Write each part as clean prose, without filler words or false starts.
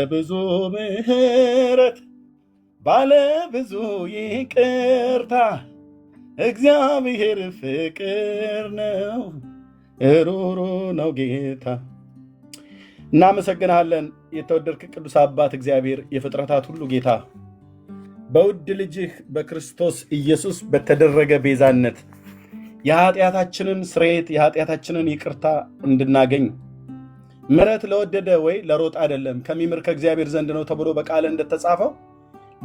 ብዙ ምሕረት ባለ ብዙ ይቅርታ እግዚአብሔር ፍቅር ነው፣ ሩሩ ነው ጌታ። እናመሰግናለን የተወደድክ ቅዱስ አባት እግዚአብሔር፣ የፍጥረታት ሁሉ ጌታ፣ በውድ ልጅህ በክርስቶስ ኢየሱስ በተደረገ ቤዛነት የኃጢአታችንን ስርየት የኃጢአታችንን ይቅርታ እንድናገኝ ምሕረት ለወደደ ወይ ለሮጥ አይደለም ከሚምር ከእግዚአብሔር ዘንድ ነው ተብሎ በቃል እንደተጻፈው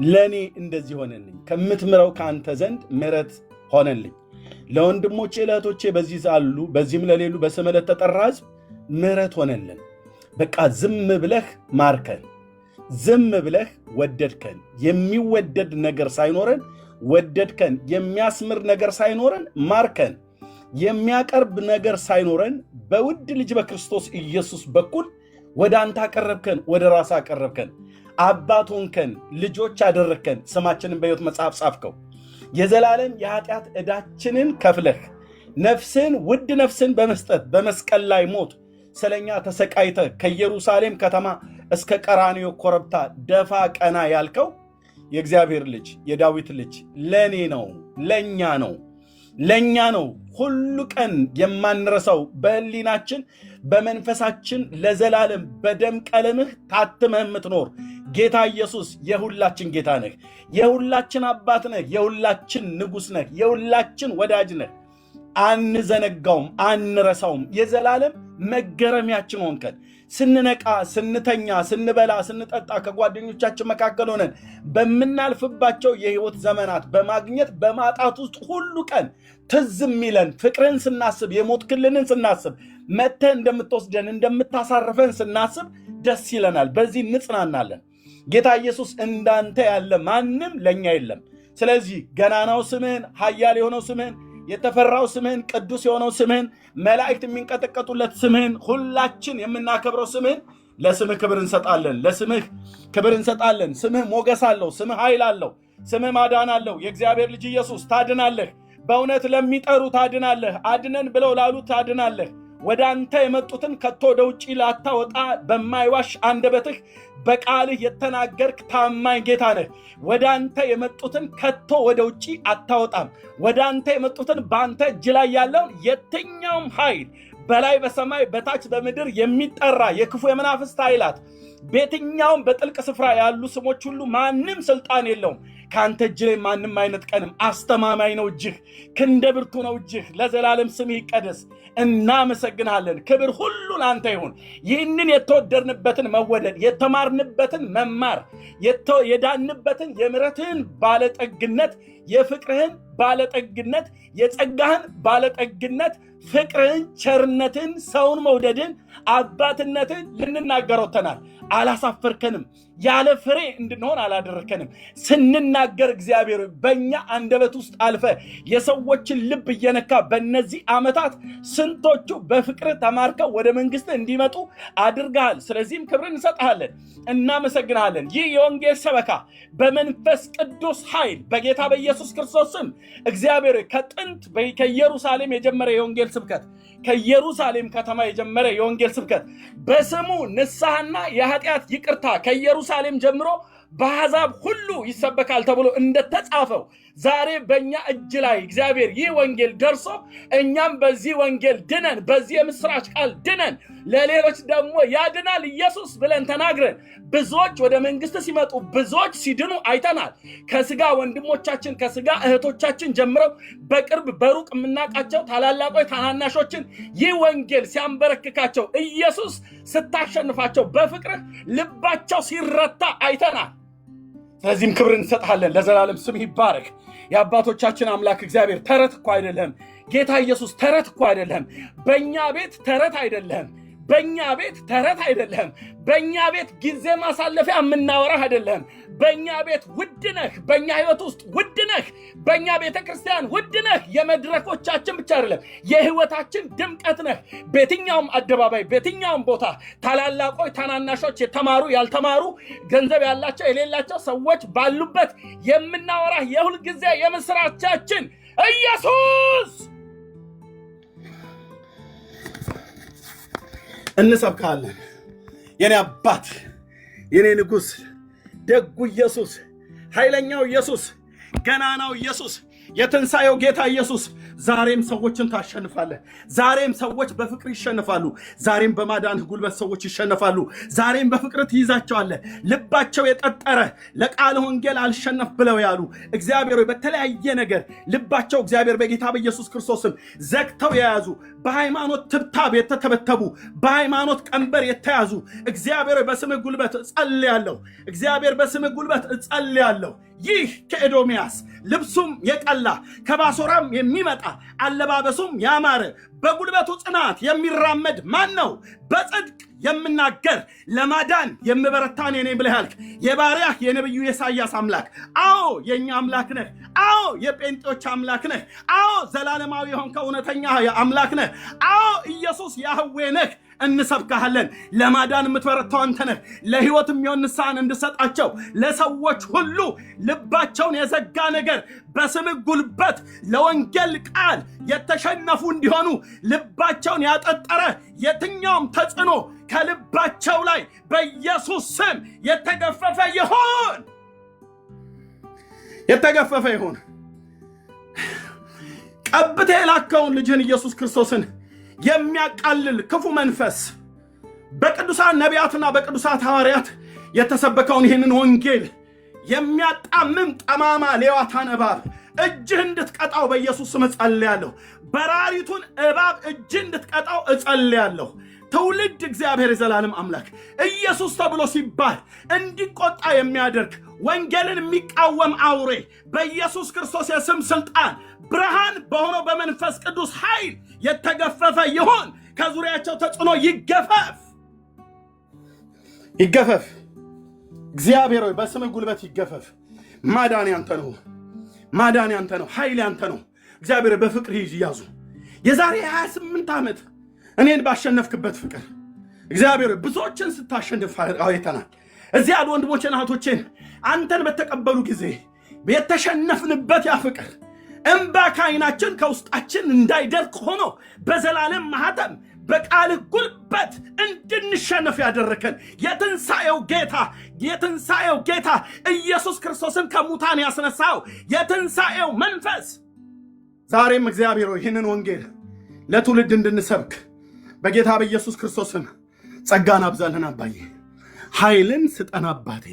ለኔ እንደዚህ ሆነልኝ። ከምትምረው ከአንተ ዘንድ ምሕረት ሆነልኝ። ለወንድሞቼ ለእህቶቼ በዚህ ሳሉ በዚህም ለሌሉ በስም ለተጠራ ሕዝብ ምሕረት ሆነልን። በቃ ዝም ብለህ ማርከን፣ ዝም ብለህ ወደድከን። የሚወደድ ነገር ሳይኖረን ወደድከን። የሚያስምር ነገር ሳይኖረን ማርከን። የሚያቀርብ ነገር ሳይኖረን በውድ ልጅ በክርስቶስ ኢየሱስ በኩል ወደ አንተ አቀረብከን፣ ወደ ራስ አቀረብከን። አባት ሆንከን፣ ልጆች አደረግከን። ስማችንን በሕይወት መጽሐፍ ጻፍከው። የዘላለም የኃጢአት ዕዳችንን ከፍለህ ነፍስን ውድ ነፍስን በመስጠት በመስቀል ላይ ሞት ስለኛ ተሰቃይተ ከኢየሩሳሌም ከተማ እስከ ቀራንዮ ኮረብታ ደፋ ቀና ያልከው የእግዚአብሔር ልጅ የዳዊት ልጅ ለኔ ነው፣ ለኛ ነው። ሁሉ ቀን የማንረሳው በህሊናችን በመንፈሳችን ለዘላለም በደም ቀለምህ ታትመህ የምትኖር ጌታ ኢየሱስ የሁላችን ጌታ ነህ፣ የሁላችን አባት ነህ፣ የሁላችን ንጉሥ ነህ፣ የሁላችን ወዳጅ ነህ። አንዘነጋውም፣ አንረሳውም። የዘላለም መገረሚያችን ሆንከን። ስንነቃ፣ ስንተኛ፣ ስንበላ፣ ስንጠጣ ከጓደኞቻችን መካከል ሆነን በምናልፍባቸው የህይወት ዘመናት በማግኘት በማጣት ውስጥ ሁሉ ቀን ትዝ የሚለን ፍቅርን ስናስብ፣ የሞትክልንን ስናስብ፣ መተህ እንደምትወስደን እንደምታሳርፈን ስናስብ ደስ ይለናል። በዚህ እንጽናናለን። ጌታ ኢየሱስ እንዳንተ ያለ ማንም ለኛ የለም። ስለዚህ ገናናው ስምህን፣ ኃያል የሆነው ስምህን፣ የተፈራው ስምህን፣ ቅዱስ የሆነው ስምህን፣ መላእክት የሚንቀጠቀጡለት ስምህን፣ ሁላችን የምናከብረው ስምህን፣ ለስምህ ክብር እንሰጣለን። ለስምህ ክብር እንሰጣለን። ስምህ ሞገስ አለው። ስምህ ኃይል አለው። ስምህ ማዳን አለው። የእግዚአብሔር ልጅ ኢየሱስ ታድናለህ። በእውነት ለሚጠሩ ታድናለህ። አድነን ብለው ላሉ ታድናለህ። ወደ አንተ የመጡትን ከቶ ወደ ውጪ ላታወጣ በማይዋሽ አንደበትህ በቃልህ የተናገርክ ታማኝ ጌታ ነህ። ወደ አንተ የመጡትን ከቶ ወደ ውጪ አታወጣም። ወደ አንተ የመጡትን በአንተ እጅ ላይ ያለውን የትኛውም ኃይል በላይ በሰማይ በታች በምድር የሚጠራ የክፉ የመናፍስት ኃይላት በየትኛውም በጥልቅ ስፍራ ያሉ ስሞች ሁሉ ማንም ስልጣን የለውም። ከአንተ እጅ ላይ ማንም አይነጥቀንም። አስተማማኝ ነው እጅህ፣ ክንደ ብርቱ ነው እጅህ። ለዘላለም ስምህ ይቀደስ። እናመሰግንሃለን። ክብር ሁሉ ለአንተ ይሁን። ይህንን የተወደድንበትን መወደድ፣ የተማርንበትን መማር፣ የዳንበትን የምሕረትህን ባለጠግነት፣ የፍቅርህን ባለጠግነት፣ የጸጋህን ባለጠግነት፣ ፍቅርህን፣ ቸርነትን፣ ሰውን መውደድን፣ አባትነትን ልንናገረው ተናል። አላሳፈርከንም። ያለ ፍሬ እንድንሆን አላደረከንም። ስንናገር እግዚአብሔር በእኛ አንደበት ውስጥ አልፈ የሰዎችን ልብ እየነካ በእነዚህ ዓመታት ስንቶቹ በፍቅር ተማርከው ወደ መንግስት እንዲመጡ አድርገሃል። ስለዚህም ክብር እንሰጥሃለን፣ እናመሰግንሃለን። ይህ የወንጌል ሰበካ በመንፈስ ቅዱስ ኃይል በጌታ በኢየሱስ ክርስቶስ ስም እግዚአብሔር ከጥንት ከኢየሩሳሌም የጀመረ የወንጌል ስብከት፣ ከኢየሩሳሌም ከተማ የጀመረ የወንጌል ስብከት በስሙ ንስሐና የኃጢአት ይቅርታ ከኢየሩሳሌም ጀምሮ በአሕዛብ ሁሉ ይሰበካል ተብሎ እንደተጻፈው ዛሬ በእኛ እጅ ላይ እግዚአብሔር ይህ ወንጌል ደርሶ እኛም በዚህ ወንጌል ድነን፣ በዚህ የምስራች ቃል ድነን ለሌሎች ደግሞ ያድናል ኢየሱስ ብለን ተናግረን ብዙዎች ወደ መንግስት ሲመጡ ብዙዎች ሲድኑ አይተናል። ከስጋ ወንድሞቻችን ከስጋ እህቶቻችን ጀምረው በቅርብ በሩቅ የምናውቃቸው ታላላቆች ታናናሾችን ይህ ወንጌል ሲያንበረክካቸው ኢየሱስ ስታሸንፋቸው በፍቅርህ ልባቸው ሲረታ አይተናል። ስለዚህም ክብር እንሰጥሃለን። ለዘላለም ስም ይባረክ። የአባቶቻችን አምላክ እግዚአብሔር ተረት እኮ አይደለም። ጌታ ኢየሱስ ተረት እኮ አይደለም። በእኛ ቤት ተረት አይደለም። በእኛ ቤት ተረት አይደለም። በእኛ ቤት ጊዜ ማሳለፊያ የምናወራህ አይደለም። በእኛ ቤት ውድ ነህ። በእኛ ህይወት ውስጥ ውድ ነህ። በእኛ ቤተ ክርስቲያን ውድ ነህ። የመድረኮቻችን ብቻ አይደለም፣ የህይወታችን ድምቀት ነህ። በየትኛውም አደባባይ፣ በየትኛውም ቦታ ታላላቆች፣ ታናናሾች፣ የተማሩ ያልተማሩ፣ ገንዘብ ያላቸው የሌላቸው ሰዎች ባሉበት የምናወራህ የሁል ጊዜ የምስራቻችን ኢየሱስ እንሰብካለን። የኔ አባት የኔ ንጉሥ፣ ደጉ ኢየሱስ፣ ኃይለኛው ኢየሱስ፣ ገናናው ኢየሱስ፣ የትንሣኤው ጌታ ኢየሱስ ዛሬም ሰዎችን ታሸንፋለህ። ዛሬም ሰዎች በፍቅር ይሸነፋሉ። ዛሬም በማዳንህ ጉልበት ሰዎች ይሸነፋሉ። ዛሬም በፍቅር ትይዛቸዋለህ። ልባቸው የጠጠረ ለቃል ወንጌል አልሸነፍ ብለው ያሉ እግዚአብሔር ሆይ በተለያየ ነገር ልባቸው እግዚአብሔር በጌታ በኢየሱስ ክርስቶስም ዘግተው የያዙ በሃይማኖት ትብታብ የተተበተቡ በሃይማኖት ቀንበር የተያዙ እግዚአብሔር ሆይ በስምህ ጉልበት እጸልያለሁ። እግዚአብሔር በስምህ ጉልበት እጸልያለሁ። ይህ ከኤዶምያስ ልብሱም የቀላ ከባሶራም የሚመጣ አለባበሱም ያማረ በጉልበቱ ጽናት የሚራመድ ማን ነው? በጽድቅ የምናገር ለማዳን የምበረታ እኔ ነኝ ብለህ ያልክ የባሪያህ የነቢዩ ኢሳይያስ አምላክ፣ አዎ የእኛ አምላክ ነህ። አዎ የጴንጤዎች አምላክ ነህ። አዎ ዘላለማዊ የሆንከው እውነተኛ አምላክ ነህ። አዎ ኢየሱስ ያህዌ ነህ። እንሰብካለን። ለማዳን የምትበረታው አንተ ነህ። ለሕይወት የሚሆን ንስሐን እንድሰጣቸው ለሰዎች ሁሉ ልባቸውን የዘጋ ነገር በስምህ ጉልበት ለወንጌል ቃል የተሸነፉ እንዲሆኑ ልባቸውን ያጠጠረ የትኛውም ተጽዕኖ ከልባቸው ላይ በኢየሱስ ስም የተገፈፈ ይሁን። የተገፈፈ ይሁን። ቀብተህ የላከውን ልጅህን ኢየሱስ ክርስቶስን የሚያቃልል ክፉ መንፈስ በቅዱሳን ነቢያትና በቅዱሳት ሐዋርያት የተሰበከውን ይህንን ወንጌል የሚያጣምም ጠማማ ሌዋታን እባብ እጅህ እንድትቀጣው በኢየሱስ ስም እጸልያለሁ። በራሪቱን እባብ እጅህ እንድትቀጣው እጸልያለሁ። ትውልድ እግዚአብሔር የዘላለም አምላክ ኢየሱስ ተብሎ ሲባል እንዲቆጣ የሚያደርግ ወንጌልን የሚቃወም አውሬ በኢየሱስ ክርስቶስ የስም ስልጣን ብርሃን በሆነው በመንፈስ ቅዱስ ኃይል የተገፈፈ ይሁን። ከዙሪያቸው ተጽዕኖ ይገፈፍ። እግዚአብሔር ሆይ በስምህ ጉልበት ይገፈፍ። ማዳን ያንተ ነው። ማዳን ያንተ ነው። ኃይል ያንተ ነው። እግዚአብሔር በፍቅር ይያዙ። የዛሬ 28 ዓመት እኔን ባሸነፍክበት ፍቅር እግዚአብሔር ብዙዎችን ስታሸንፍ አይተናል። እዚህ ያሉ ወንድሞቼና እህቶቼን አንተን በተቀበሉ ጊዜ የተሸነፍንበት ያ ፍቅር እንባ ከዓይናችን ከውስጣችን እንዳይደርቅ ሆኖ በዘላለም ማህተም በቃልህ ጉልበት እንድንሸነፍ ያደረከን የትንሣኤው ጌታ ኢየሱስ ክርስቶስን ከሙታን ያስነሳው የትንሣኤው መንፈስ ዛሬም እግዚአብሔር ሆይ ይህንን ወንጌል ለትውልድ እንድንሰብክ በጌታ በኢየሱስ ክርስቶስም ጸጋን አብዛልን። አባዬ ኃይልን ስጠን። አባቴ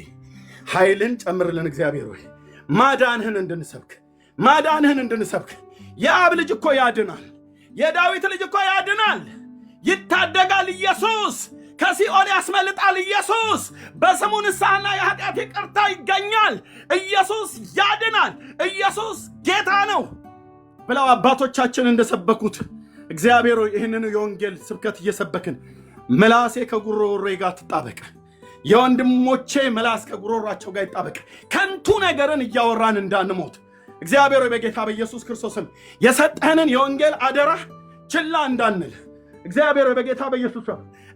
ኃይልን ጨምርልን። እግዚአብሔር ሆይ ማዳንህን እንድንሰብክ የአብ ልጅ እኮ ያድናል። የዳዊት ልጅ እኮ ያድናል፣ ይታደጋል። ኢየሱስ ከሲኦል ያስመልጣል። ኢየሱስ በስሙ ንስሐና የኃጢአት ይቅርታ ይገኛል። ኢየሱስ ያድናል። ኢየሱስ ጌታ ነው ብለው አባቶቻችን እንደሰበኩት እግዚአብሔር ሆይ ይህንን የወንጌል ስብከት እየሰበክን ምላሴ ከጉሮሮዬ ጋር ትጣበቅ። የወንድሞቼ ምላስ ከጉሮሯቸው ጋር ይጣበቅ። ከንቱ ነገርን እያወራን እንዳንሞት እግዚአብሔር ሆይ በጌታ በኢየሱስ ክርስቶስም የሰጠህንን የወንጌል አደራ ችላ እንዳንል እግዚአብሔር ሆይ በጌታ በኢየሱስ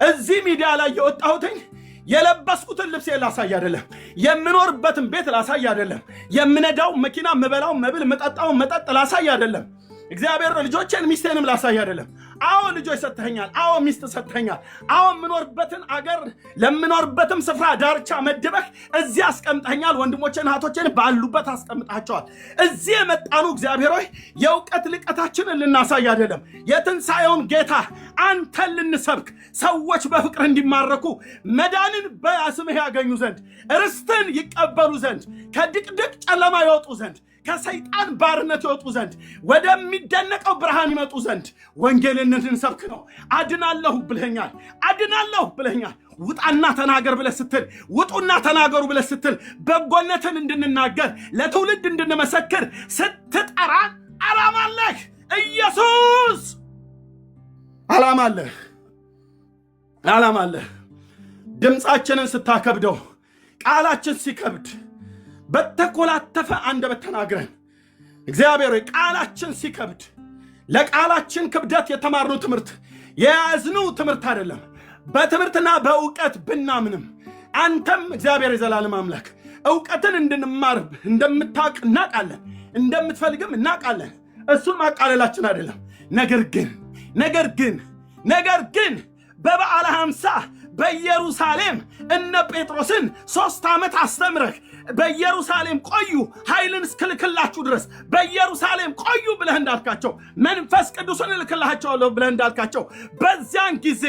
እዚህ ሚዲያ ላይ የወጣሁትኝ የለበስኩትን ልብስ ላሳይ አይደለም፣ የምኖርበትን ቤት ላሳይ አይደለም፣ የምነዳው መኪና፣ የምበላው መብል፣ የምጠጣው መጠጥ ላሳይ አይደለም። እግዚአብሔር ልጆቼን ሚስቴንም ላሳይ አይደለም። አዎ ልጆች ሰጥተኛል። አዎ ሚስት ሰጥተኛል። አዎ የምኖርበትን አገር ለምኖርበትም ስፍራ ዳርቻ መድበህ እዚህ አስቀምጠኛል። ወንድሞቼን እህቶቼን ባሉበት አስቀምጣቸዋል። እዚህ የመጣኑ እግዚአብሔር ሆይ የእውቀት ልቀታችንን ልናሳይ አይደለም፣ የትንሣኤውን ጌታ አንተን ልንሰብክ ሰዎች በፍቅር እንዲማረኩ መዳንን በስምህ ያገኙ ዘንድ ርስትን ይቀበሉ ዘንድ ከድቅድቅ ጨለማ ይወጡ ዘንድ ከሰይጣን ባርነት ይወጡ ዘንድ ወደሚደነቀው ብርሃን ይመጡ ዘንድ ወንጌልን እንድንሰብክ ነው። አድናለሁ ብለኛል። ውጣና ተናገር ብለህ ስትል ውጡና ተናገሩ ብለህ ስትል በጎነትን እንድንናገር ለትውልድ እንድንመሰክር ስትጠራን ዓላማ አለህ። ኢየሱስ ዓላማ አለህ። ድምፃችንን ስታከብደው ቃላችን ሲከብድ በተኮላተፈ አንደበት ተናግረን እግዚአብሔር ቃላችን ሲከብድ ለቃላችን ክብደት የተማርነው ትምህርት የያዝነው ትምህርት አይደለም። በትምህርትና በእውቀት ብናምንም አንተም እግዚአብሔር የዘላለም አምላክ እውቀትን እንድንማር እንደምታውቅ እናውቃለን፣ እንደምትፈልግም እናውቃለን። እሱን ማቃለላችን አይደለም። ነገር ግን በበዓለ ሃምሳ በኢየሩሳሌም እነ ጴጥሮስን 3 ዓመት አስተምረህ በኢየሩሳሌም ቆዩ ኃይልን እስክልክላችሁ ድረስ በኢየሩሳሌም ቆዩ ብለህ እንዳልካቸው መንፈስ ቅዱስን እልክላቸዋለሁ ብለህ እንዳልካቸው በዚያን ጊዜ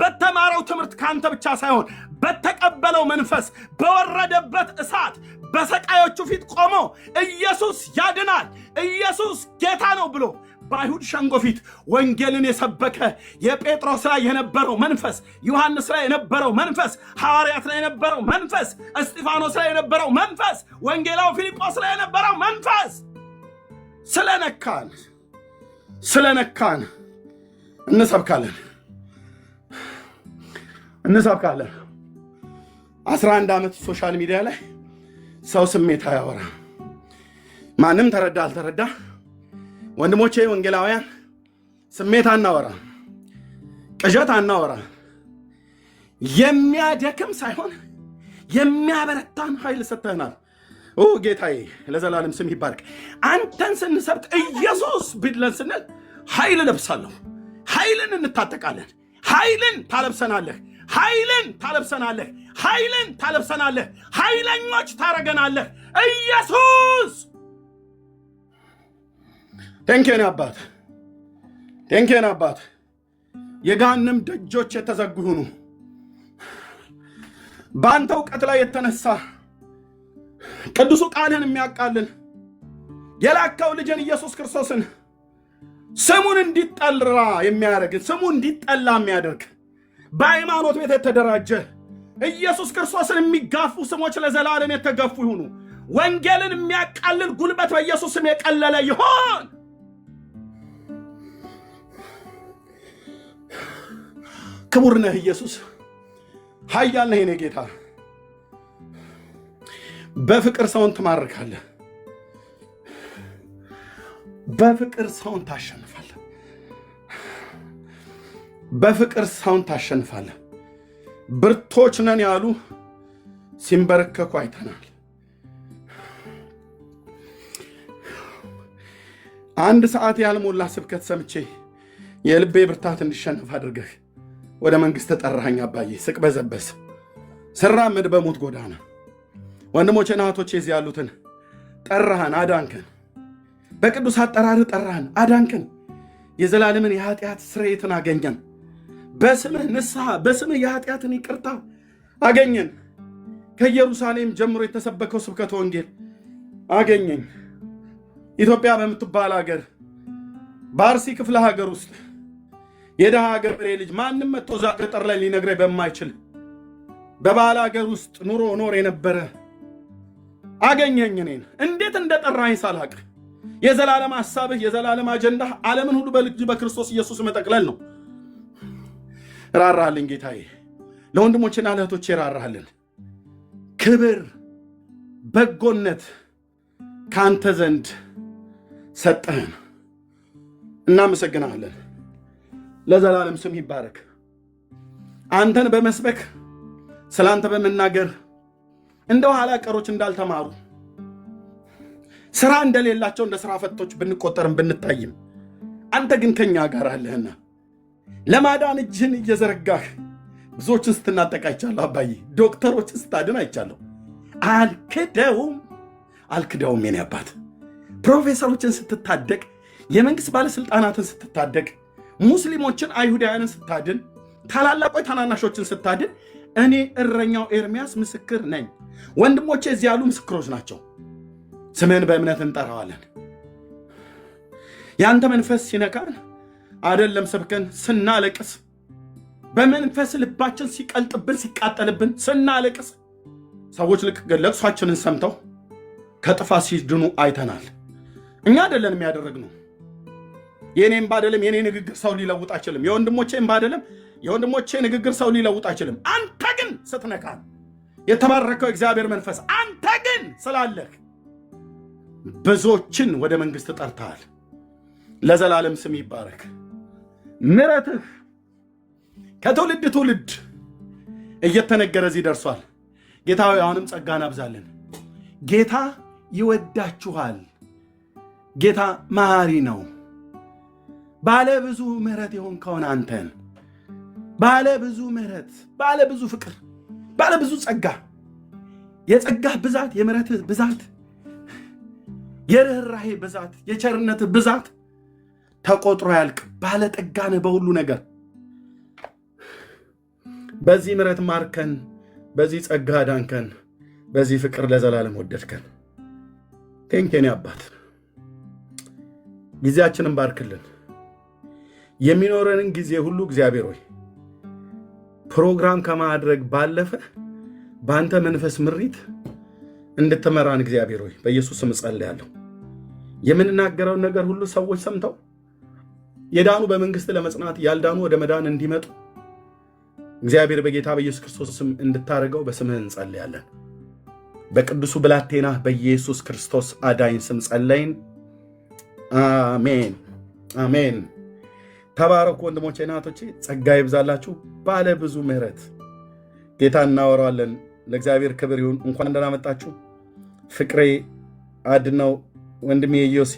በተማረው ትምህርት ካንተ ብቻ ሳይሆን በተቀበለው መንፈስ በወረደበት እሳት በሰቃዮቹ ፊት ቆሞ ኢየሱስ ያድናል፣ ኢየሱስ ጌታ ነው ብሎ በአይሁድ ሸንጎ ፊት ወንጌልን የሰበከ የጴጥሮስ ላይ የነበረው መንፈስ፣ ዮሐንስ ላይ የነበረው መንፈስ፣ ሐዋርያት ላይ የነበረው መንፈስ፣ እስጢፋኖስ ላይ የነበረው መንፈስ፣ ወንጌላው ፊልጶስ ላይ የነበረው መንፈስ ስለነካን እንሰብካለን። 11 ዓመት ሶሻል ሚዲያ ላይ ሰው ስሜት አያወራ። ማንም ተረዳ አልተረዳ ወንድሞቼ ወንጌላውያን ስሜት አናወራ፣ ቅዠት አናወራ። የሚያደክም ሳይሆን የሚያበረታን ኃይል ሰጥተናል። ጌታዬ ለዘላለም ስም ይባርክ። አንተን ስንሰብክ ኢየሱስ ቢድለን ስንል ኃይል ለብሳለሁ፣ ኃይልን እንታጠቃለን። ኃይልን ታለብሰናለህ፣ ኃይለኞች ታረገናለህ። ኢየሱስ ቴንኬን አባት የገሃነም ደጆች የተዘጉ ይሁኑ። በአንተ እውቀት ላይ የተነሳ ቅዱሱ ቃልህን የሚያቃልል የላከው ልጅን ኢየሱስ ክርስቶስን ስሙን እንዲጠላ የሚያደርግ በሃይማኖት ቤት የተደራጀ ኢየሱስ ክርስቶስን የሚጋፉ ስሞች ለዘላለም የተገፉ ይሁኑ። ወንጌልን የሚያቃልል ጉልበት በኢየሱስ ስም የቀለለ ይሆን። ክቡር ነህ ኢየሱስ፣ ኃያል ነህ የኔ ጌታ። በፍቅር ሰውን ትማርካለህ፣ በፍቅር ሰውን ታሸንፋለህ። ብርቶች ነን ያሉ ሲንበረከኩ አይተናል። አንድ ሰዓት ያልሞላ ስብከት ሰምቼ የልቤ ብርታት እንዲሸነፍ አድርገህ ወደ መንግሥት ጠራኸኝ አባዬ። ስቅበዘበዝ ስራመድ በሞት ጎዳና ወንድሞቼ እህቶቼ እዚህ ያሉትን ጠራህን፣ አዳንከን። በቅዱስ አጠራርህ ጠራህን፣ አዳንከን። የዘላለምን የኃጢአት ስርየትን አገኘን። በስምህ ንስሐ፣ በስምህ የኃጢአትን ይቅርታ አገኘን። ከኢየሩሳሌም ጀምሮ የተሰበከው ስብከተ ወንጌል አገኘኝ። ኢትዮጵያ በምትባል ሀገር በአርሲ ክፍለ ሀገር ውስጥ የደሃ ገበሬ ልጅ ማንም መጥቶ እዛ ገጠር ላይ ሊነግረኝ በማይችል በባለ ሀገር ውስጥ ኑሮ ኖር የነበረ አገኘኝ። እኔን እንዴት እንደጠራኝ ሳላቅ የዘላለም ሐሳብህ የዘላለም አጀንዳ ዓለምን ሁሉ በልጅ በክርስቶስ ኢየሱስ መጠቅለል ነው። ራራህልኝ ጌታዬ፣ ለወንድሞችና ለእህቶቼ ራራህልን። ክብር በጎነት ከአንተ ዘንድ ሰጠህን። እናመሰግናለን። ለዘላለም ስም ይባረክ። አንተን በመስበክ ስላንተ በመናገር እንደ ኋላ ቀሮች እንዳልተማሩ ስራ እንደሌላቸው እንደ ስራ ፈቶች ብንቆጠርም ብንታይም አንተ ግን ከኛ ጋር አለህና ለማዳን እጅህን እየዘረጋህ ብዙዎችን ስትናጠቅ አይቻለሁ አባዬ። ዶክተሮችን ስታድን አይቻለሁ። አልክደውም የኔ አባት። ፕሮፌሰሮችን ስትታደቅ፣ የመንግስት ባለስልጣናትን ስትታደቅ፣ ሙስሊሞችን አይሁዳውያንን ስታድን፣ ታላላቆች ታናናሾችን ስታድን እኔ እረኛው ኤርሚያስ ምስክር ነኝ። ወንድሞቼ እዚህ ያሉ ምስክሮች ናቸው። ስምህን በእምነት እንጠራዋለን። ያንተ መንፈስ ሲነካን አይደለም ሰብከን ስናለቅስ፣ በመንፈስ ልባችን ሲቀልጥብን ሲቃጠልብን ስናለቅስ ሰዎች ለቅሷችንን ሰምተው ከጥፋት ሲድኑ አይተናል። እኛ አይደለን የሚያደርግነው። የኔም ባደለም የኔ ንግግር ሰው ሊለውጥ አይችልም። የወንድሞቼም ባደለም የወንድሞቼ ንግግር ሰው ሊለውጥ አይችልም። አንተ ግን ስትነካን የተባረከው እግዚአብሔር መንፈስ አንተ ግን ስላለህ ብዙዎችን ወደ መንግስት ጠርተሃል። ለዘላለም ስም ይባረክ። ምሕረትህ ከትውልድ ትውልድ እየተነገረ እዚህ ደርሷል። ጌታ ሆይ አሁንም ጸጋን አብዛልን። ጌታ ይወዳችኋል። ጌታ መሐሪ ነው። ባለ ብዙ ምሕረት የሆንከውን አንተን ባለ ብዙ ምሕረት፣ ባለ ብዙ ፍቅር፣ ባለ ብዙ ጸጋ። የጸጋህ ብዛት፣ የምሕረትህ ብዛት፣ የርኅራኄ ብዛት፣ የቸርነትህ ብዛት ተቆጥሮ ያልቅ። ባለጠጋ ነህ በሁሉ ነገር። በዚህ ምሕረት ማርከን፣ በዚህ ጸጋ ዳንከን፣ በዚህ ፍቅር ለዘላለም ወደድከን። ቴንኬን አባት ጊዜያችንን ባርክልን። የሚኖረንን ጊዜ ሁሉ እግዚአብሔር ሆይ ፕሮግራም ከማድረግ ባለፈ በአንተ መንፈስ ምሪት እንድትመራን እግዚአብሔር ሆይ በኢየሱስ ስም ጸልያለሁ። የምንናገረውን ነገር ሁሉ ሰዎች ሰምተው የዳኑ በመንግስት ለመጽናት ያልዳኑ ወደ መዳን እንዲመጡ እግዚአብሔር በጌታ በኢየሱስ ክርስቶስ ስም እንድታደርገው በስምህ እንጸልያለን። በቅዱሱ ብላቴና በኢየሱስ ክርስቶስ አዳኝ ስም ጸለይን። አሜን አሜን። ተባረኩ ወንድሞቼ እናቶቼ፣ ጸጋ ይብዛላችሁ። ባለ ብዙ ምሕረት ጌታ እናወራዋለን። ለእግዚአብሔር ክብር ይሁን። እንኳን ደህና መጣችሁ። ፍቅሬ አድነው፣ ወንድሜ ዮሲ፣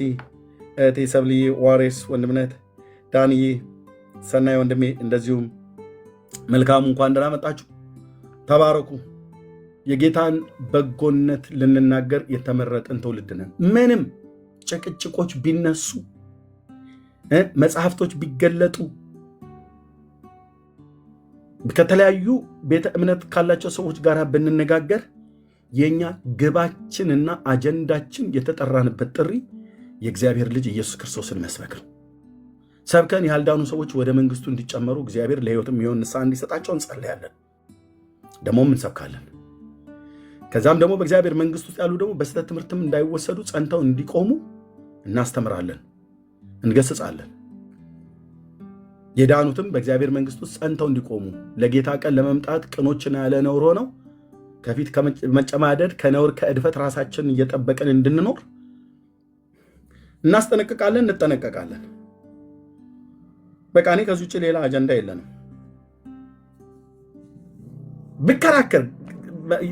እህቴ ሰብልዬ፣ ዋሬስ ወንድምነት፣ ዳንዬ፣ ሰናይ ወንድሜ፣ እንደዚሁም መልካሙ እንኳን ደህና መጣችሁ። ተባረኩ። የጌታን በጎነት ልንናገር የተመረጥን ትውልድ ነን። ምንም ጭቅጭቆች ቢነሱ፣ መጽሐፍቶች ቢገለጡ፣ ከተለያዩ ቤተ እምነት ካላቸው ሰዎች ጋር ብንነጋገር የኛ ግባችንና አጀንዳችን የተጠራንበት ጥሪ የእግዚአብሔር ልጅ ኢየሱስ ክርስቶስን መስበክ ነው። ሰብከን ያልዳኑ ሰዎች ወደ መንግስቱ እንዲጨመሩ እግዚአብሔር ለሕይወትም የሚሆን ንስሐ እንዲሰጣቸው እንጸልያለን። ደግሞም እንሰብካለን። ከዛም ደግሞ በእግዚአብሔር መንግስት ውስጥ ያሉ ደግሞ በስህተት ትምህርትም እንዳይወሰዱ ጸንተው እንዲቆሙ እናስተምራለን፣ እንገስጻለን። የዳኑትም በእግዚአብሔር መንግስት ውስጥ ጸንተው እንዲቆሙ ለጌታ ቀን ለመምጣት ቅኖችና ያለ ነውር ሆነው ከፊት ከመጨማደድ ከነውር ከእድፈት ራሳችንን እየጠበቅን እንድንኖር እናስጠነቅቃለን፣ እንጠነቀቃለን። በቃ እኔ ከዚህ ውጭ ሌላ አጀንዳ የለንም። ብከራከር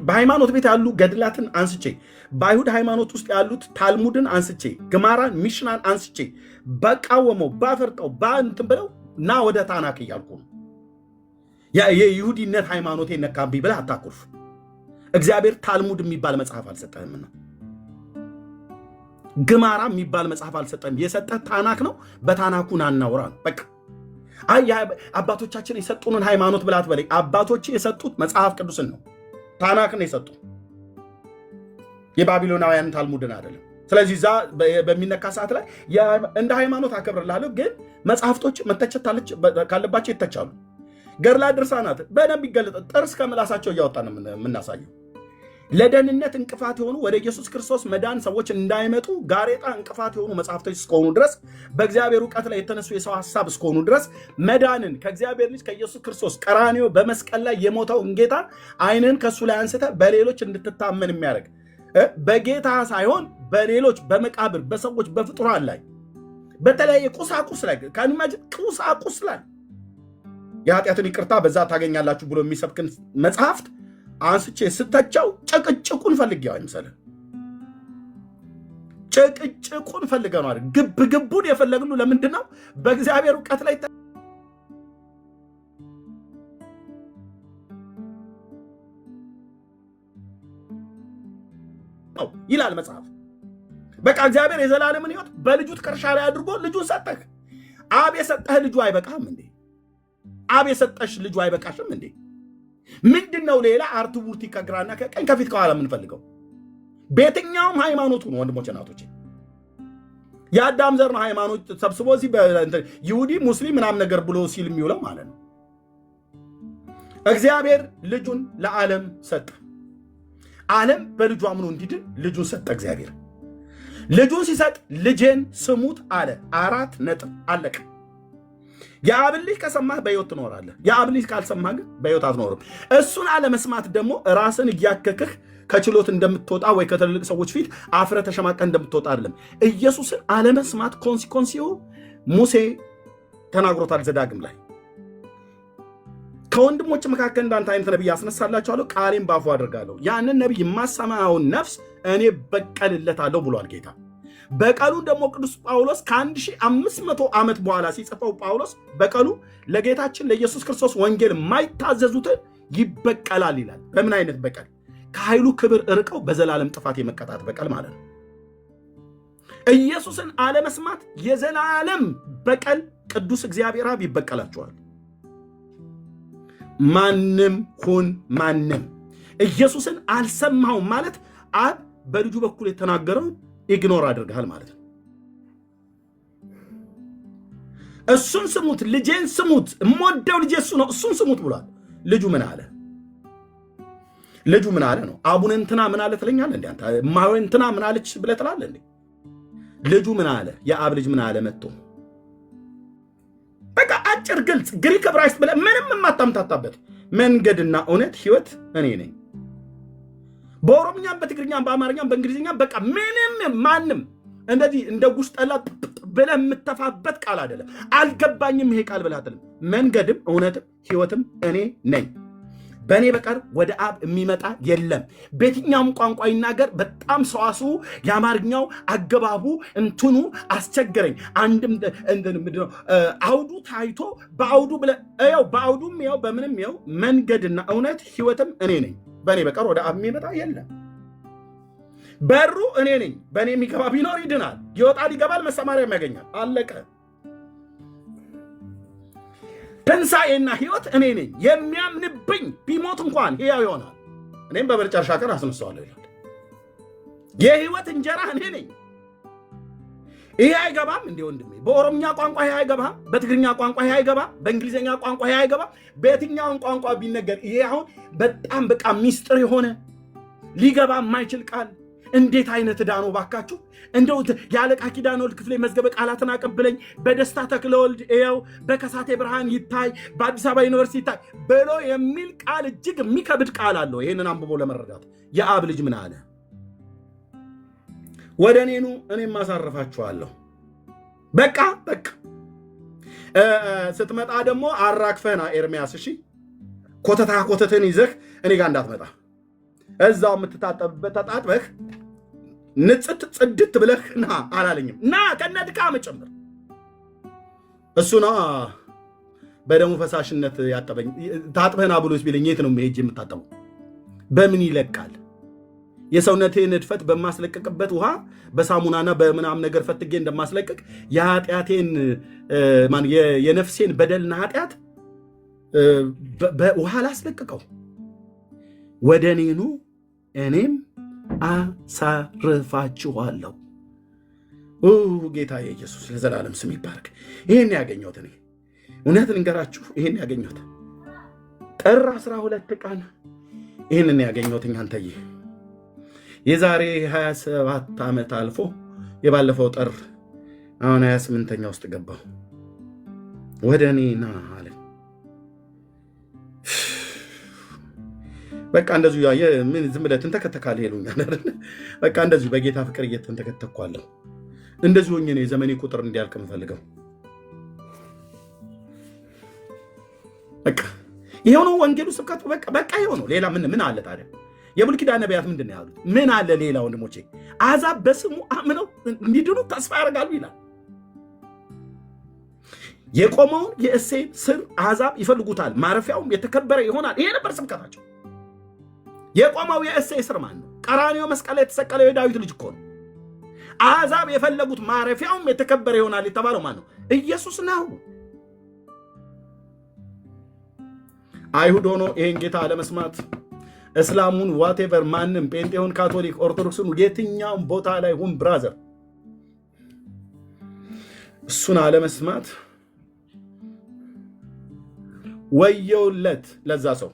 በሃይማኖት ቤት ያሉ ገድላትን አንስቼ፣ በአይሁድ ሃይማኖት ውስጥ ያሉት ታልሙድን አንስቼ፣ ግማራን ሚሽናን አንስቼ በቃወመው ባፈርጠው ባንትን ብለው እና ወደ ታናክ እያልኩ ነው። የይሁዲነት ሃይማኖቴ ነካብኝ ብለህ አታኩርፍ። እግዚአብሔር ታልሙድ የሚባል መጽሐፍ አልሰጠህም ነው። ግማራ የሚባል መጽሐፍ አልሰጠህም። የሰጠህ ታናክ ነው። በታናኩን አናውራ ነው በቃ። አባቶቻችን የሰጡንን ሃይማኖት ብላት በላይ አባቶች የሰጡት መጽሐፍ ቅዱስን ነው። ታናክን የሰጡ የባቢሎናውያን ታልሙድን አይደለም። ስለዚህ እዛ በሚነካ ሰዓት ላይ እንደ ሃይማኖት አከብርላለሁ፣ ግን መጽሐፍቶች መተቸት ካለባቸው ይተቻሉ። ገድላት ድርሳናት በደንብ ይገለጥ። ጥርስ ከምላሳቸው እያወጣን የምናሳየው ለደህንነት እንቅፋት የሆኑ ወደ ኢየሱስ ክርስቶስ መዳን ሰዎች እንዳይመጡ ጋሬጣ እንቅፋት የሆኑ መጽሐፍቶች እስከሆኑ ድረስ በእግዚአብሔር እውቀት ላይ የተነሱ የሰው ሐሳብ እስከሆኑ ድረስ መዳንን ከእግዚአብሔር ልጅ ከኢየሱስ ክርስቶስ ቀራንዮ በመስቀል ላይ የሞተውን ጌታ ዓይንን ከእሱ ላይ አንስተ በሌሎች እንድትታመን የሚያደርግ በጌታ ሳይሆን በሌሎች በመቃብር በሰዎች በፍጡራን ላይ በተለያየ ቁሳቁስ ላይ ቁሳቁስ ላይ የኃጢአትን ይቅርታ በዛ ታገኛላችሁ ብሎ የሚሰብክን መጽሐፍት አንስቼ ስተቸው ጭቅጭቁን ፈልጌው አይምሰልህ። ጭቅጭቁን ፈልገው ነው አይደል? ግብግቡን የፈለግነው ለምንድን ነው? በእግዚአብሔር እውቀት ላይ ይላል መጽሐፍ። በቃ እግዚአብሔር የዘላለምን ሕይወት በልጁ ትከሻ ላይ አድርጎ ልጁን ሰጠህ። አብ የሰጠህ ልጁ አይበቃም እንዴ? አብ የሰጠሽ ልጁ አይበቃሽም እንዴ? ምንድነው ሌላ አርቱቡርቲ ከግራና ከቀኝ ከፊት ከኋላ የምንፈልገው? በየትኛውም ሃይማኖቱ ነው ወንድሞች እናቶች፣ የአዳም ዘር ነው ሃይማኖት ሰብስቦ እዚህ ይሁዲ ሙስሊም ምናምን ነገር ብሎ ሲል የሚውለው ማለት ነው። እግዚአብሔር ልጁን ለዓለም ሰጠ። ዓለም በልጁ አምኖ እንዲድን ልጁን ሰጠ። እግዚአብሔር ልጁን ሲሰጥ ልጄን ስሙት አለ። 4 ነጥብ አለቀ። የአብን ልጅ ከሰማህ በሕይወት ትኖራለህ። የአብን ልጅ ካልሰማህ ግን በሕይወት አትኖርም። እሱን አለመስማት ደግሞ ራስን እያከክህ ከችሎት እንደምትወጣ ወይ ከትልልቅ ሰዎች ፊት አፍረ ተሸማቀህ እንደምትወጣ አይደለም። ኢየሱስን አለመስማት ኮንሲኮንሲው ሙሴ ተናግሮታል ዘዳግም ላይ። ከወንድሞች መካከል እንዳንተ አይነት ነቢይ ያስነሳላችኋለሁ፣ ቃሌን ባፉ አድርጋለሁ፣ ያንን ነቢይ የማሰማውን ነፍስ እኔ በቀልለታለሁ ብሏል ጌታ። በቀሉ ደግሞ ቅዱስ ጳውሎስ ከ1500 ዓመት በኋላ ሲጽፈው ጳውሎስ በቀሉ ለጌታችን ለኢየሱስ ክርስቶስ ወንጌል የማይታዘዙትን ይበቀላል ይላል። በምን አይነት በቀል? ከኃይሉ ክብር እርቀው በዘላለም ጥፋት የመቀጣት በቀል ማለት ነው። ኢየሱስን አለመስማት የዘላለም በቀል ቅዱስ እግዚአብሔር አብ ይበቀላቸዋል። ማንም ሁን ማንም ኢየሱስን አልሰማሁም ማለት አብ በልጁ በኩል የተናገረው ኢግኖር አድርገሃል ማለት ነው። እሱን ስሙት፣ ልጄን ስሙት፣ እምወደው ልጄ እሱ ነው፣ እሱን ስሙት ብሏል። ልጁ ምን አለ? ልጁ ምን አለ ነው? አቡነ እንትና ምን አለ ትለኛለህ እንዴ? አንተ እማዬ እንትና ምን አለች ብለህ ትላለህ እንዴ? ልጁ ምን አለ? የአብ ልጅ ምን አለ? መጥቶ በቃ አጭር ግልጽ ግሪክ ዕብራይስጥ ብለህ ምንም የማታምታታበት መንገድና እውነት ሕይወት እኔ ነኝ። በኦሮምኛም በትግርኛም በአማርኛም በእንግሊዝኛም በቃ ምንም ማንም እንደዚህ እንደ ጉሽ ጠላ ብለህ የምተፋበት ቃል አይደለም። አልገባኝም ይሄ ቃል ብለህ አትልም። መንገድም እውነትም ሕይወትም እኔ ነኝ። በእኔ በቀር ወደ አብ የሚመጣ የለም። በየትኛውም ቋንቋ ይናገር፣ በጣም ሰዋስው የአማርኛው አገባቡ እንትኑ አስቸገረኝ። አንድም ምንድነው አውዱ ታይቶ በአውዱ ብለህ ያው በአውዱም ያው በምንም ያው መንገድና እውነት ሕይወትም እኔ ነኝ። በእኔ በቀር ወደ አብ የሚመጣ የለም። በሩ እኔ ነኝ። በእኔ የሚገባ ቢኖር ይድናል፣ ይወጣል፣ ይገባል፣ መሰማሪያም ያገኛል። አለቀ። ትንሣኤና ሕይወት እኔ ነኝ። የሚያምንብኝ ቢሞት እንኳን ሕያው ይሆናል፣ እኔም በመጨረሻ ቀን አስነሳዋለሁ ይላል። የሕይወት እንጀራ እኔ ነኝ። ይሄ አይገባም እንዴ ወንድሜ? በኦሮምኛ ቋንቋ ይሄ አይገባም? በትግርኛ ቋንቋ ይሄ አይገባም? በእንግሊዝኛ ቋንቋ ይሄ አይገባም? በየትኛውን ቋንቋ ቢነገር ይሄ አሁን በጣም በቃ ሚስጥር የሆነ ሊገባ የማይችል ቃል እንዴት አይነት ዕዳ ነው ባካችሁ! እንደው የአለቃ ኪዳነ ወልድ ክፍሌ መዝገበ ቃላትን አቀብለኝ፣ በደስታ ተክለወልድ ይኸው በከሳቴ ብርሃን ይታይ፣ በአዲስ አበባ ዩኒቨርሲቲ ይታይ ብሎ የሚል ቃል እጅግ የሚከብድ ቃል አለው። ይህንን አንብቦ ለመረዳት የአብ ልጅ ምን አለ? ወደ እኔ ኑ እኔም አሳርፋችኋለሁ። በቃ በቃ ስትመጣ ደግሞ አራግፈህና ኤርሚያስ፣ እሺ ኮተታ ኮተትን ይዘህ እኔ ጋር እንዳትመጣ። እዛው የምትታጠብበት ተጣጥበህ ንጽት ጽድት ብለህ ና አላለኝም። ና ከነ ድካም ጭምር እሱ ነው በደሙ ፈሳሽነት ያጠበኝ። ታጥበህና ብሎስ ቢለኝ የት ነው ሄጄ የምታጠበው? በምን ይለቃል? የሰውነቴን እድፈት በማስለቀቅበት ውሃ በሳሙናና በምናም ነገር ፈትጌ እንደማስለቀቅ የኃጢአቴን የነፍሴን በደልና ኃጢአት በውሃ ላስለቅቀው። ወደ እኔ ኑ እኔም አሳርፋችኋለሁ። ጌታ ኢየሱስ ለዘላለም ስም ይባረክ። ይህን ያገኘሁት እኔ እውነት ልንገራችሁ፣ ይህን ያገኘሁት ጥር 12 ቀን ይህንን ያገኘሁት አንተዬ የዛሬ 27 ዓመት አልፎ የባለፈው ጥር አሁን 28ኛ ውስጥ ገባሁ። ወደ እኔ ና አለ። በቃ እንደዚሁ ምን ዝም ብለህ ትንተከተካለህ ይሉኛል አይደል? በቃ እንደዚሁ በጌታ ፍቅር እየተንተከተኳለሁ። እንደዚሁ ሆኜ ነው የዘመኔ ቁጥር እንዲያልቅ የምፈልገው። በቃ ይሄው ነው ወንጌሉ፣ ስብከቱ በቃ ይሄው ነው። ሌላ ምን አለ ታዲያ? የብሉይ ኪዳን ነቢያት ምንድን ነው ያሉት? ምን አለ ሌላ? ወንድሞቼ አሕዛብ በስሙ አምነው እንዲድኑ ተስፋ ያደርጋሉ ይላል። የቆመውን የእሴይን ሥር አሕዛብ ይፈልጉታል፣ ማረፊያውም የተከበረ ይሆናል። ይሄ ነበር ስብከታቸው። የቆመው የእሴይ ሥር ማን ነው? ቀራንዮ መስቀል ላይ የተሰቀለው የዳዊት ልጅ እኮ ነው። አሕዛብ የፈለጉት ማረፊያውም የተከበረ ይሆናል የተባለው ማን ነው? ኢየሱስ ነው። አይሁድ ሆኖ ይሄን ጌታ አለመስማት፣ እስላሙን ዋቴቨር ማንም ጴንጤውን፣ ካቶሊክ፣ ኦርቶዶክስን የትኛውን ቦታ ላይ ሁን ብራዘር፣ እሱን አለመስማት ወየውለት ለዛ ሰው።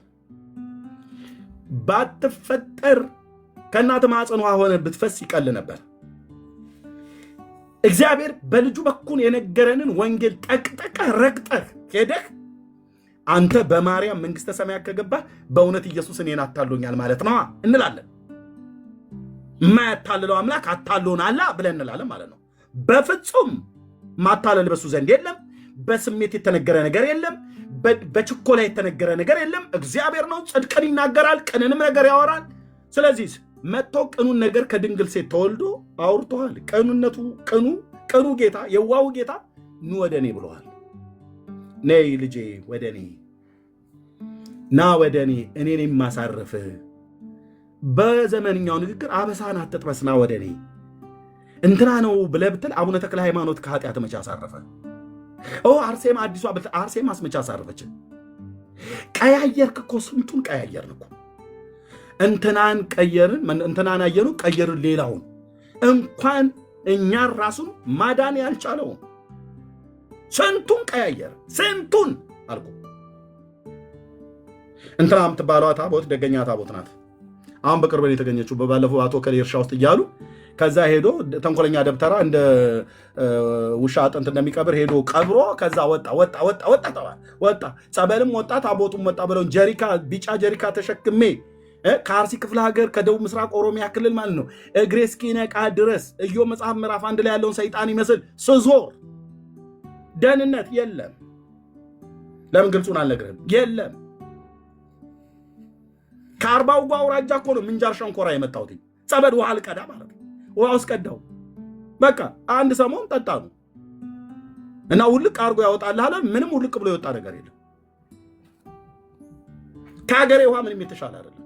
ባትፈጠር ከእናት ማኅፀን ውሃ ሆነ ብትፈስ ይቀል ነበር። እግዚአብሔር በልጁ በኩል የነገረንን ወንጌል ጠቅጥቀህ ረግጠህ ሄደህ አንተ በማርያም መንግሥተ ሰማያት ከገባህ በእውነት ኢየሱስ እኔን አታሎኛል ማለት ነው እንላለን። የማያታልለው አምላክ አታሎናል ብለን እንላለን ማለት ነው። በፍጹም ማታለል በሱ ዘንድ የለም። በስሜት የተነገረ ነገር የለም። በችኮላ የተነገረ ነገር የለም። እግዚአብሔር ነው፣ ጽድቅን ይናገራል፣ ቅንንም ነገር ያወራል። ስለዚህ መጥቶ ቅኑን ነገር ከድንግል ሴት ተወልዶ አውርቷል። ቅኑነቱ ቅኑ ጌታ የዋው ጌታ ኑ ወደ እኔ ብለዋል። ነይ ልጄ ወደ እኔ ና ወደ እኔ እኔን የማሳርፍህ። በዘመንኛው ንግግር አበሳን አትጥበስ ና ወደ እኔ እንትና ነው ብለህ ብትል አቡነ ተክለ ሃይማኖት ከኃጢአት መቼ አሳረፈ? አርሴማ አዲሷ ብትል አርሴማስ መቼ አሳረፈች? ቀያየርክ እኮ ስንቱን ቀያየርን እኮ እንትናን ቀየርን፣ እንትናን አየኑ ቀየርን። ሌላውን እንኳን እኛን ራሱን ማዳን ያልቻለውን ስንቱን ቀያየር ስንቱን አልኩ። እንትና የምትባለዋ ታቦት ደገኛ ታቦት ናት። አሁን በቅርብ ነው የተገኘችው። በባለፈው አቶ ከሌ እርሻ ውስጥ እያሉ ከዛ ሄዶ ተንኮለኛ ደብተራ እንደ ውሻ አጥንት እንደሚቀብር ሄዶ ቀብሮ ከዛ ወጣ ጸበልም ወጣ ታቦቱም ወጣ ብለውን ጀሪካ ቢጫ ጀሪካ ተሸክሜ ከአርሲ ክፍለ ሀገር ከደቡብ ምስራቅ ኦሮሚያ ክልል ማለት ነው እግሬ እስኪነቃ ድረስ ኢዮብ መጽሐፍ ምዕራፍ 1 ላይ ያለውን ሰይጣን ይመስል ስዞር ደህንነት የለም። ለምን ግልጹን አልነግርህም? የለም። ከአርባው አውራጃ እኮ ነው ምንጃር ሸንኮራ የመጣሁት። ጸበል ውሃ ልቀዳ ማለት ነው። ውሃ ውስጥ ቀዳው። በቃ አንድ ሰሞን ጠጣ ነው እና ውልቅ አድርጎ ያወጣልህ አለ። ምንም ውልቅ ብሎ የወጣ ነገር የለም። ከሀገሬ ውሃ ምንም የተሻለ አይደለም።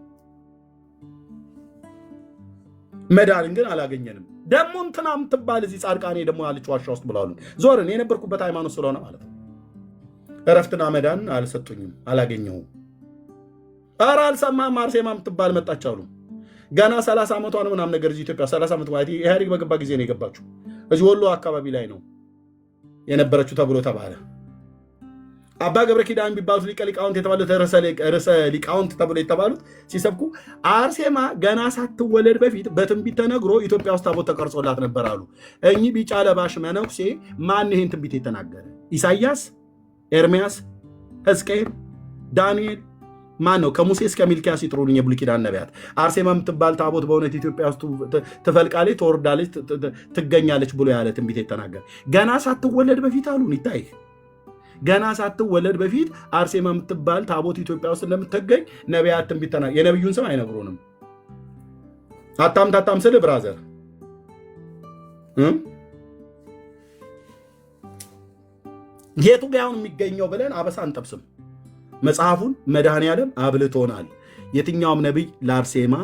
መዳንን ግን አላገኘንም። ደግሞ እንትና የምትባል እዚህ ጻድቃኔ ደግሞ ያለች ዋሻ ውስጥ ብለዋሉ። ዞርን የነበርኩበት ሃይማኖት ስለሆነ ማለት ነው። እረፍትና መዳን አልሰጡኝም፣ አላገኘሁም። ኧረ አልሰማህም? አርሴማ የምትባል መጣች አሉ። ገና 30 ዓመቷ ነው ምናምን ነገር እዚህ ኢትዮጵያ 30 ዓመት ማለት ኢህአዴግ በገባ ጊዜ ነው የገባችው። እዚህ ወሎ አካባቢ ላይ ነው የነበረችው ተብሎ ተባለ። አባ ገብረ ኪዳን ቢባሉት ሊቀ ሊቃውንት የተባሉት ርዕሰ ሊቃውንት ተብሎ የተባሉት ሲሰብኩ አርሴማ ገና ሳትወለድ በፊት በትንቢት ተነግሮ ኢትዮጵያ ውስጥ ታቦት ተቀርጾላት ነበር አሉ። እኚህ ቢጫ ለባሽ መነኩሴ ማን ይሄን ትንቢት የተናገረ? ኢሳይያስ፣ ኤርሚያስ፣ ሕዝቅኤል፣ ዳንኤል ማን ነው? ከሙሴ እስከ ሚልኪያስ ይጥሩልኝ የብሉይ ኪዳን ነቢያት። አርሴማ የምትባል ታቦት በእውነት ኢትዮጵያ ውስጥ ትፈልቃለች፣ ትወርዳለች፣ ትገኛለች ብሎ ያለ ትንቢት የተናገረ ገና ሳትወለድ በፊት አሉን። ይታይ ገና ሳትወለድ በፊት አርሴማ የምትባል ታቦት ኢትዮጵያ ውስጥ እንደምትገኝ ነቢያት ትንቢት ተናገሩ። የነቢዩን ስም አይነግሩንም። አታም ስል ብራዘር የቱ ጋር አሁን የሚገኘው ብለን አበሳ አንጠብስም። መጽሐፉን መድኃኔ ዓለም አብልቶናል። የትኛውም ነቢይ ለአርሴማ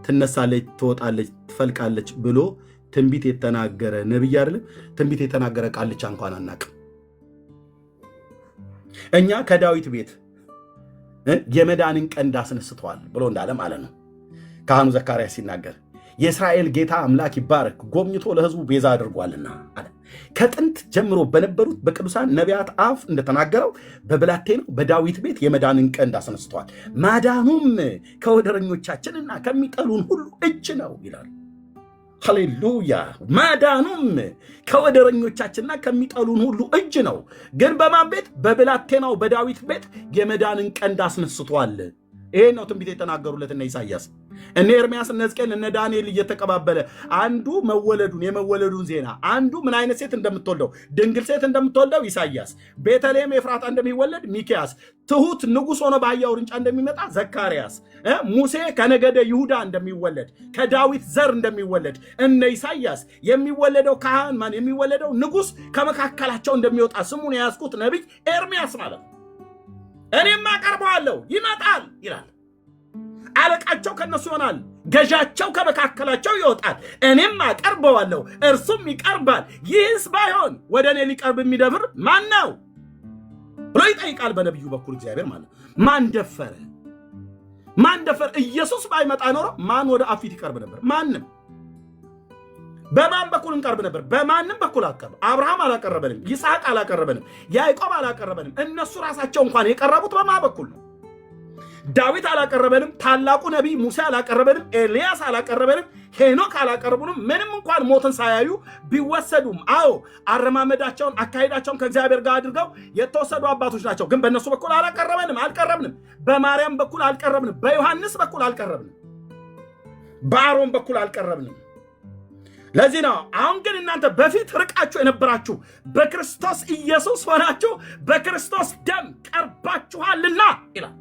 ትነሳለች፣ ትወጣለች፣ ትፈልቃለች ብሎ ትንቢት የተናገረ ነቢይ አይደለም። ትንቢት የተናገረ ቃልቻ እንኳን አናቅም። እኛ ከዳዊት ቤት የመዳንን ቀንድ አስነስተዋል ብሎ እንዳለ ማለት ነው ካህኑ ዘካርያስ ሲናገር የእስራኤል ጌታ አምላክ ይባረክ ጎብኝቶ ለሕዝቡ ቤዛ አድርጓልና አለ። ከጥንት ጀምሮ በነበሩት በቅዱሳን ነቢያት አፍ እንደተናገረው በብላቴናው በዳዊት ቤት የመዳንን ቀንድ አስነስተዋል። ማዳኑም ከወደረኞቻችንና ከሚጠሉን ሁሉ እጅ ነው ይላል። ሃሌሉያ! ማዳኑም ከወደረኞቻችንና ከሚጠሉን ሁሉ እጅ ነው። ግን በማን ቤት? በብላቴናው በዳዊት ቤት የመዳንን ቀንድ አስነስቷል። ይሄ ነው ትንቢት የተናገሩለት እነ ኢሳይያስ፣ እነ ኤርሚያስ፣ እነ ሕዝቅኤል፣ እነ ዳንኤል እየተቀባበለ አንዱ የመወለዱን ዜና አንዱ ምን አይነት ሴት እንደምትወልደው ድንግል ሴት እንደምትወልደው ኢሳይያስ፣ ቤተልሔም ኤፍራታ እንደሚወለድ ሚክያስ፣ ትሁት ንጉሥ ሆኖ በአህያ ውርንጫ እንደሚመጣ ዘካርያስ፣ ሙሴ ከነገደ ይሁዳ እንደሚወለድ ከዳዊት ዘር እንደሚወለድ እነ ኢሳይያስ፣ የሚወለደው ካህን ማን የሚወለደው ንጉሥ ከመካከላቸው እንደሚወጣ ስሙን የያዝኩት ነቢይ ኤርሚያስ ማለት ነው። እኔም አቀርበዋለሁ ይመጣል ይላል። አለቃቸው ከነሱ ይሆናል፣ ገዣቸው ከመካከላቸው ይወጣል። እኔም አቀርበዋለሁ እርሱም ይቀርባል። ይህስ ባይሆን ወደ እኔ ሊቀርብ የሚደፍር ማን ነው ብሎ ይጠይቃል በነቢዩ በኩል እግዚአብሔር ማለት ማን ደፈረ? ኢየሱስ ባይመጣ ኖሮ ማን ወደ አፊት ይቀርብ ነበር? ማንም። በማን በኩል እንቀርብ ነበር? በማንም በኩል አቀርብ። አብርሃም አላቀረበንም፣ ይስሐቅ አላቀረበንም፣ ያዕቆብ አላቀረበንም። እነሱ ራሳቸው እንኳን የቀረቡት በማን በኩል ነው? ዳዊት አላቀረበንም፣ ታላቁ ነቢይ ሙሴ አላቀረበንም፣ ኤልያስ አላቀረበንም፣ ሄኖክ አላቀረቡንም። ምንም እንኳን ሞትን ሳያዩ ቢወሰዱም፣ አዎ አረማመዳቸውን አካሄዳቸውን ከእግዚአብሔር ጋር አድርገው የተወሰዱ አባቶች ናቸው። ግን በእነሱ በኩል አልቀረብንም። በማርያም በኩል አልቀረብንም፣ በዮሐንስ በኩል አልቀረብንም፣ በአሮን በኩል አልቀረብንም። ለዚህ ነው አሁን ግን እናንተ በፊት ርቃችሁ የነበራችሁ በክርስቶስ ኢየሱስ ሆናችሁ በክርስቶስ ደም ቀርባችኋልና ይላል።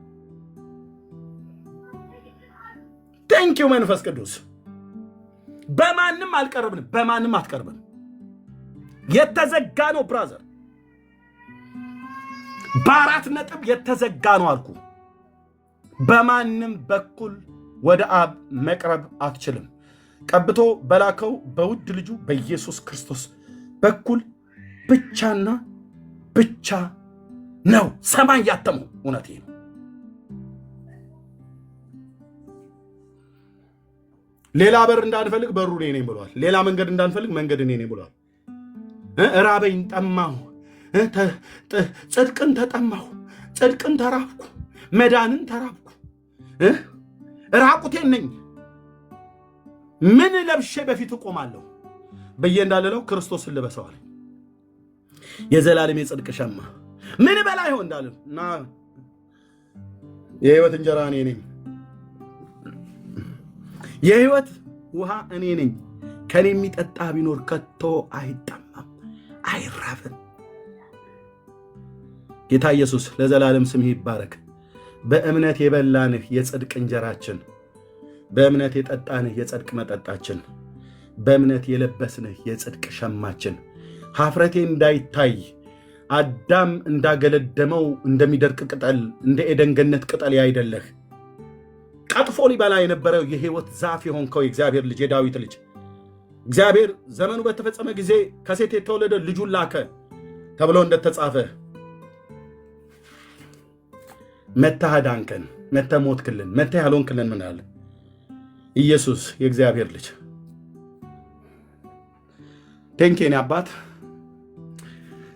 ቴንኪው መንፈስ ቅዱስ። በማንም አልቀርብንም፣ በማንም አትቀርብም። የተዘጋ ነው ብራዘር፣ በአራት ነጥብ የተዘጋ ነው አልኩ። በማንም በኩል ወደ አብ መቅረብ አትችልም። ቀብቶ በላከው በውድ ልጁ በኢየሱስ ክርስቶስ በኩል ብቻና ብቻ ነው ሰማይ ያተመው። እውነቴ ነው። ሌላ በር እንዳንፈልግ በሩ እኔ ነኝ ብሏል። ሌላ መንገድ እንዳንፈልግ መንገድ እኔ ነኝ ብሏል። ራበኝ፣ ጠማሁ፣ ጽድቅን ተጠማሁ፣ ጽድቅን ተራብኩ፣ መዳንን ተራብኩ፣ ራቁቴን ነኝ፣ ምን ለብሼ በፊት እቆማለሁ ብዬ እንዳልለው ክርስቶስን ልበሰዋል። የዘላለም የጽድቅ ሸማ ምን በላ ይሆን እንዳልል እና የህይወት እንጀራ እኔ ነኝ፣ የህይወት ውሃ እኔ ነኝ። ከኔ የሚጠጣ ቢኖር ከቶ አይጠማም፣ አይራብም። ጌታ ኢየሱስ ለዘላለም ስምህ ይባረክ። በእምነት የበላንህ የጽድቅ እንጀራችን፣ በእምነት የጠጣንህ የጽድቅ መጠጣችን፣ በእምነት የለበስንህ የጽድቅ ሸማችን ሀፍረቴ እንዳይታይ አዳም እንዳገለደመው እንደሚደርቅ ቅጠል እንደ ኤደን ገነት ቅጠል ያይደለህ ቀጥፎ ሊበላ የነበረው የህይወት ዛፍ የሆንከው የእግዚአብሔር ልጅ የዳዊት ልጅ እግዚአብሔር ዘመኑ በተፈጸመ ጊዜ ከሴት የተወለደ ልጁን ላከ ተብሎ እንደተጻፈ መተህ አዳንከን፣ መተህ ሞትክልን፣ መተህ ያልሆንክልን ምን አለ ኢየሱስ የእግዚአብሔር ልጅ። ቴንኬኔ አባት፣